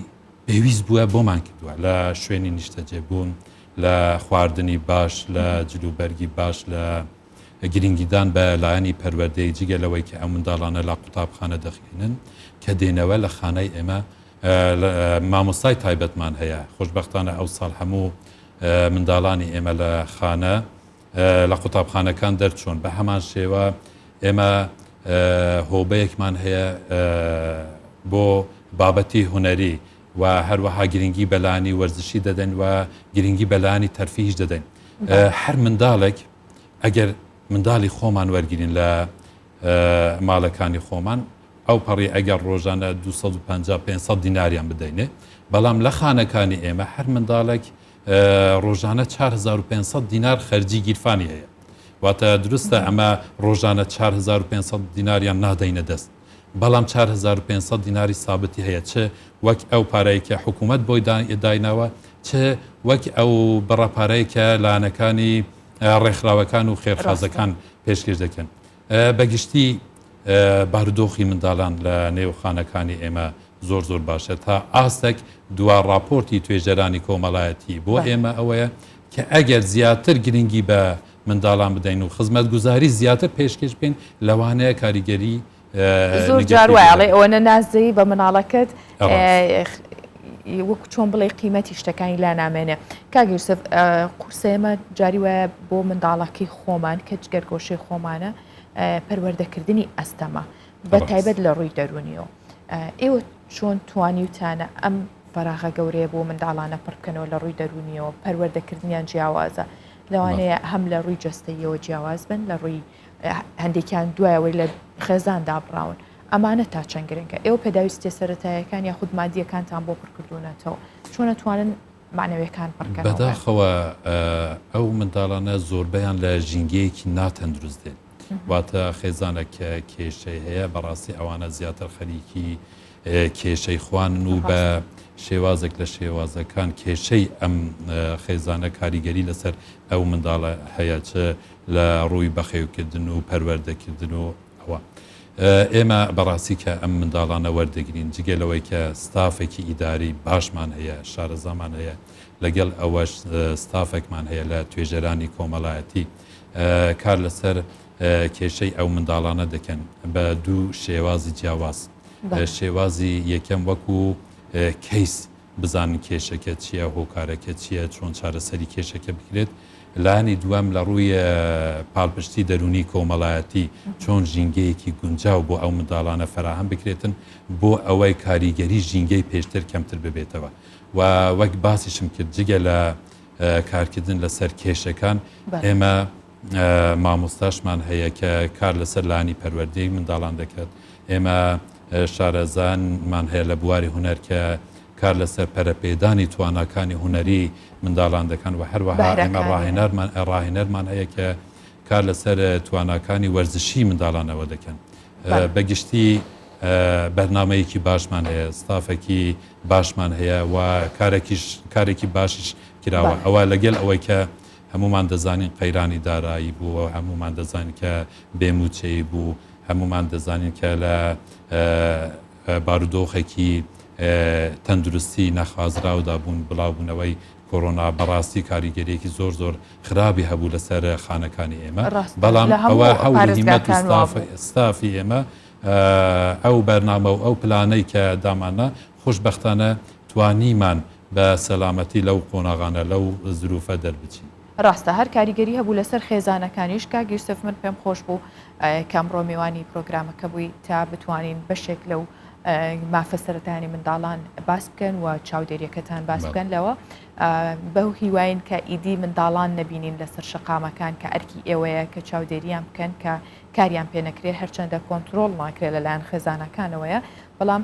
پێویست بووە بۆمان کردووە لە شوێنی نیشتەجێبوون لە خواردنی باش لە جلوبەرگی باش لە گرنگیدان بە لایەنی پەروەردەی جگەلەوەی کە ئەم منداڵانە لە قوتابخانە دەخێنن کە دێنەوە لە خانەی ئێمە مامۆستای تایبەتمان هەیە خۆشبەختانە ئەو ساڵ هەموو منداڵانی ئێمە لە خانە لە قوتابخانەکان دەرچۆن بە هەمان شێوە ئێمە هۆبەیەکمان هەیە بۆ بابەتی هوەری و هەروەها گرنگی بەلایانی وەرزشی دەدەن و گرنگی بەلایانی تەرفیهش دەدەن هەر منداڵێک ئەگەر منداڵی خۆمان وەرگین لە ماڵەکانی خۆمان ئەو پەڕی ئەگەر ڕۆژانە 250-500 دیناریان بدەینێ بەڵام لە خانەکانی ئێمە هەر منداڵێک ڕۆژانە 4500 دینار خەرجی گیرفانی هەیە واتە دروستە ئەمە ڕۆژانە 4500 دیناریان نادەینە دەست بەڵام 4500 دیناری سابتی هەیە چ وەک ئەو پارەیە کە حکوومەت بۆی دایناوە چ وەک ئەو بەڕەپارەیە کە لایەنەکانی ڕێکخراوەکان و خێرخوازەکان پێشکەش دەکەن بەگشتی بارودۆخی منداڵان لە نێوخانەکانی ئێمە زۆر باشە تا ئاستێک دوا راپۆرتی توێژەرانی کۆمەڵایەتی بۆ ئێمە ئەوەیە کە ئەگەر زیاتر گرنگی بە منداڵان بدەین و خزمەت گوزاری زیاتر پێشکەش بین لەوانەیە کاریگەری زۆر جاروایڵێ ئەوەنە نازدەی بە مناڵەکەت وەکو چۆن بڵێ قیمەتی شتەکانی لا نامێنێ کاگیرسف قورسێمە جاری وایە بۆ منداڵەکەی خۆمان کە جگەرگۆشەی خۆمانە پەروەردەکردنی ئەستەمە بە تایبەت لە ڕووی دەرونیەوە ئێوە چۆن توانیوتانە ئەم فەراغە گەورەیە بۆ منداڵانە پڕکەنەوە لە ڕووی دەرونیەوە پەروەردەکردنیان جیاوازە لەوانەیە هەم لە ڕووی جەستەیەوە جیاواز بن لە ڕووی هەندێکیان دوایەوەی لە خێزاندا بڕاون ئەمانە تا چەند گرنگە ئێوە پێداویستێ سەرەتاییەکان یاخود مادیەکانتان بۆ پڕکردوونەتەوە چۆن نەتوانن معنەوەکان پڕکەن بەداخەوە ئەو منداڵانە زۆربیان لە ژینگەیەکی ناتەندروست دێن واتە خێزانە کە کێشەی هەیە بەڕاستی ئەوانە زیاتر خەریکی کێشەی خوان و بە شێوازێک لە شێوازەکان کێشەی ئەم خێزانە کاریگەری لەسەر ئەو منداڵە هەیە چ لە ڕووی بەخێوکردن و پەروەردەکردن و ئەوە ئێمە بەڕاستی کە ئەم منداڵانە وەردەگرین جگەلەوەی کە ستافێکی ئیداری باشمان هەیە شارەزامان هەیە لەگەڵ ئەوەش ستافێکمان هەیە لە توێژەرانی کۆمەڵایەتی کار لەسەر کێشەی ئەو منداڵانە دەکەن بە دوو شێوازی جیاواز شێوازی یەکەم وەکو کەیس بزانن کێشەکە چییە هۆکارەکە چییە چۆن چارەسەری کێشەکە بکرێت لانی دوام لە ڕووی پاڵپشتی دەرونی کۆمەڵایەتی چۆن ژینگەیەکی گونجاو بۆ ئەو منداڵانە فراهم بکرێتن بۆ ئەوەی کاریگەری ژینگەی پێشتر کەمتر ببێتەوە و وەک باسیشم کرد جگە لە کارکردن لەسەر کێشەکان ئێمە مامۆستاشمان هەیە کە کار لەسەر لانی پەروەردەی منداڵان دەکات ئێمە شارەزانمان هەیە لە بواری هونەر کە کار لەسەر پەرەپێدانی تواناکانی هوەری منداڵان دەکەن و هەروەها ئێمە ڕاهێنەرمان هەیە کە کار لەسەر تواناکانی وەرزشی منداڵانەوە دەکەن بەگشتی بەرنامەیەکی باشمان هەیە ستافێکی باشمان هەیە و کارێکی باشیش کراوە ئەوە لەگەڵ ئەوەی کە هەمومان دەزانین قەیرانی دارایی بوو هەمومان دەزانین کە بێموچەی بوو هەمومان دەزانین کە لە بارودۆخێکی تەندروستی نەخوازراودا بوون بڵاوبوونەوەی کۆڕۆنا بەڕاستی کاریگەریەکی زۆر خراپی هەبوو لەسەر خانەکانی ئێمە بەڵام لە ئەوە هەموو هەولهیمەت پارێزگاکان ستافی ئێمە ئەو بەرنامە و ئەو پلانەی کە دامانە خۆشبەختانە توانیمان بە سەلامەتی لەو قۆناغانە لەو زروفە دەربچین. ڕاستە هەر کاریگەری هەبوو لەسەر خێزانەکانیش کاک یوسف من پێم خۆش بوو کامڕۆ میوانی پرۆگرامەکە بووی تا بتوانین بەشێک لەو مافە سەرەتانی منداڵان باس بکەن و چاودێریەکەتان باس بکەن لەوە بەو هیواین کە ئیدی منداڵان نەبینین لەسەر شقامەکان کە ئەرکی ئێوەیە کە چاودێریان بکەن کە کاریان پێ نەکرێت هەرچەندە کۆنتترۆل ناکرێت لەلایەن خێزانەکانەوەیە بەڵام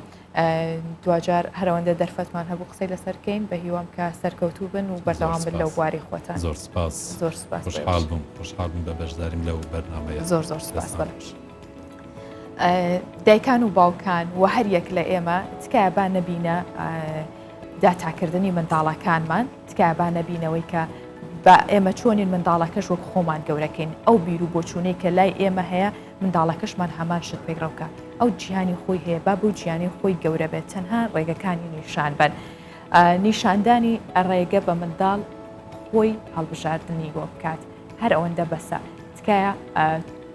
دوجار هەرەوەندە دەرفەتمان هەبوو قسەی لەسەرکەین بە هیوام کە سەرکەوتوو بن و بەردەوام بن لەو بواری خۆتان زۆر سپاس زۆر سپاس خوشحال بووم بە بەشداریم لەو بەرنامەیە زۆر سپاس بەش دایکان و باوکان و هەر یەک لە ئێمە تکایە با نەبینە داتاکردنی منداڵەکانمان تکایە با نەبینەوەی کە بە ئێمە چۆنین منداڵەکەش وەک خۆمان گەورەکەین ئەو بیر و بۆچوونەی کە لای ئێمە هەیە منداڵەکەشمان هەمان شت پێگڕەوکە ئەو جیهانی خۆی هەیە با بۆ جیانی خۆی گەورە بێت تەنها ڕێگەکانی نیشان بن نیشاندانی ڕێگە بە منداڵ خۆی هەڵبژاردننی بۆ بکات هەر ئەوەندە بەسە تکایە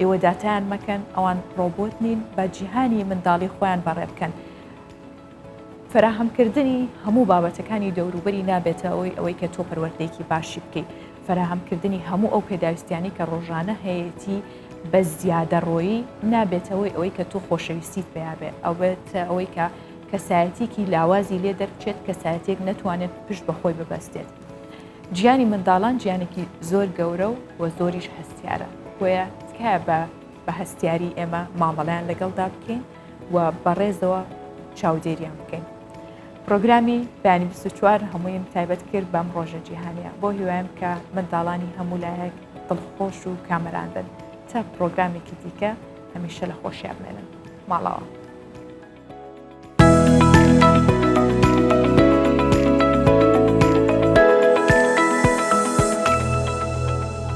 ئێوە داتیان مەکەن ئەوان ڕۆبۆت نین بە جیهانی منداڵی خۆیان بەڕێ بکەن فراهەمکردنی هەموو بابەتەکانی دەوروبەری نابێتە ئەوەی کە تۆ پەروەردەیەکی باشی بکەیت فراهەمکردنی هەموو ئەو پێداویستیانی کە ڕۆژانە هەیەی بە زیادەڕۆیی نابێتەوەی ئەوەی کە تۆ خۆشەویستیت پێیابێ ئەو بێتە ئەوەی کە کەسایەتێکی لاوازی لێ دەرچێت کەسایەتێک نەتوانێت پشت بەخۆی ببەستێت گیانی منداڵان گیانێکی زۆر گەورە و زۆریش هەستیارە بۆیە تکایە بە هەستیاری ئێمە مامەڵیان لەگەڵدا بکەین و بەڕێزەوە چاودێریان بکەین پرۆگرامی بەیانی 24 هەموویم تایبەت کرد بەم ڕۆژە جیهانیە بۆ هیوایم کە منداڵانی هەموو لایەک دڵخۆش و کامەران بن تا پرۆگرامێکی دیکە هەمیشە لە خۆشیان بمێنن ماڵەوە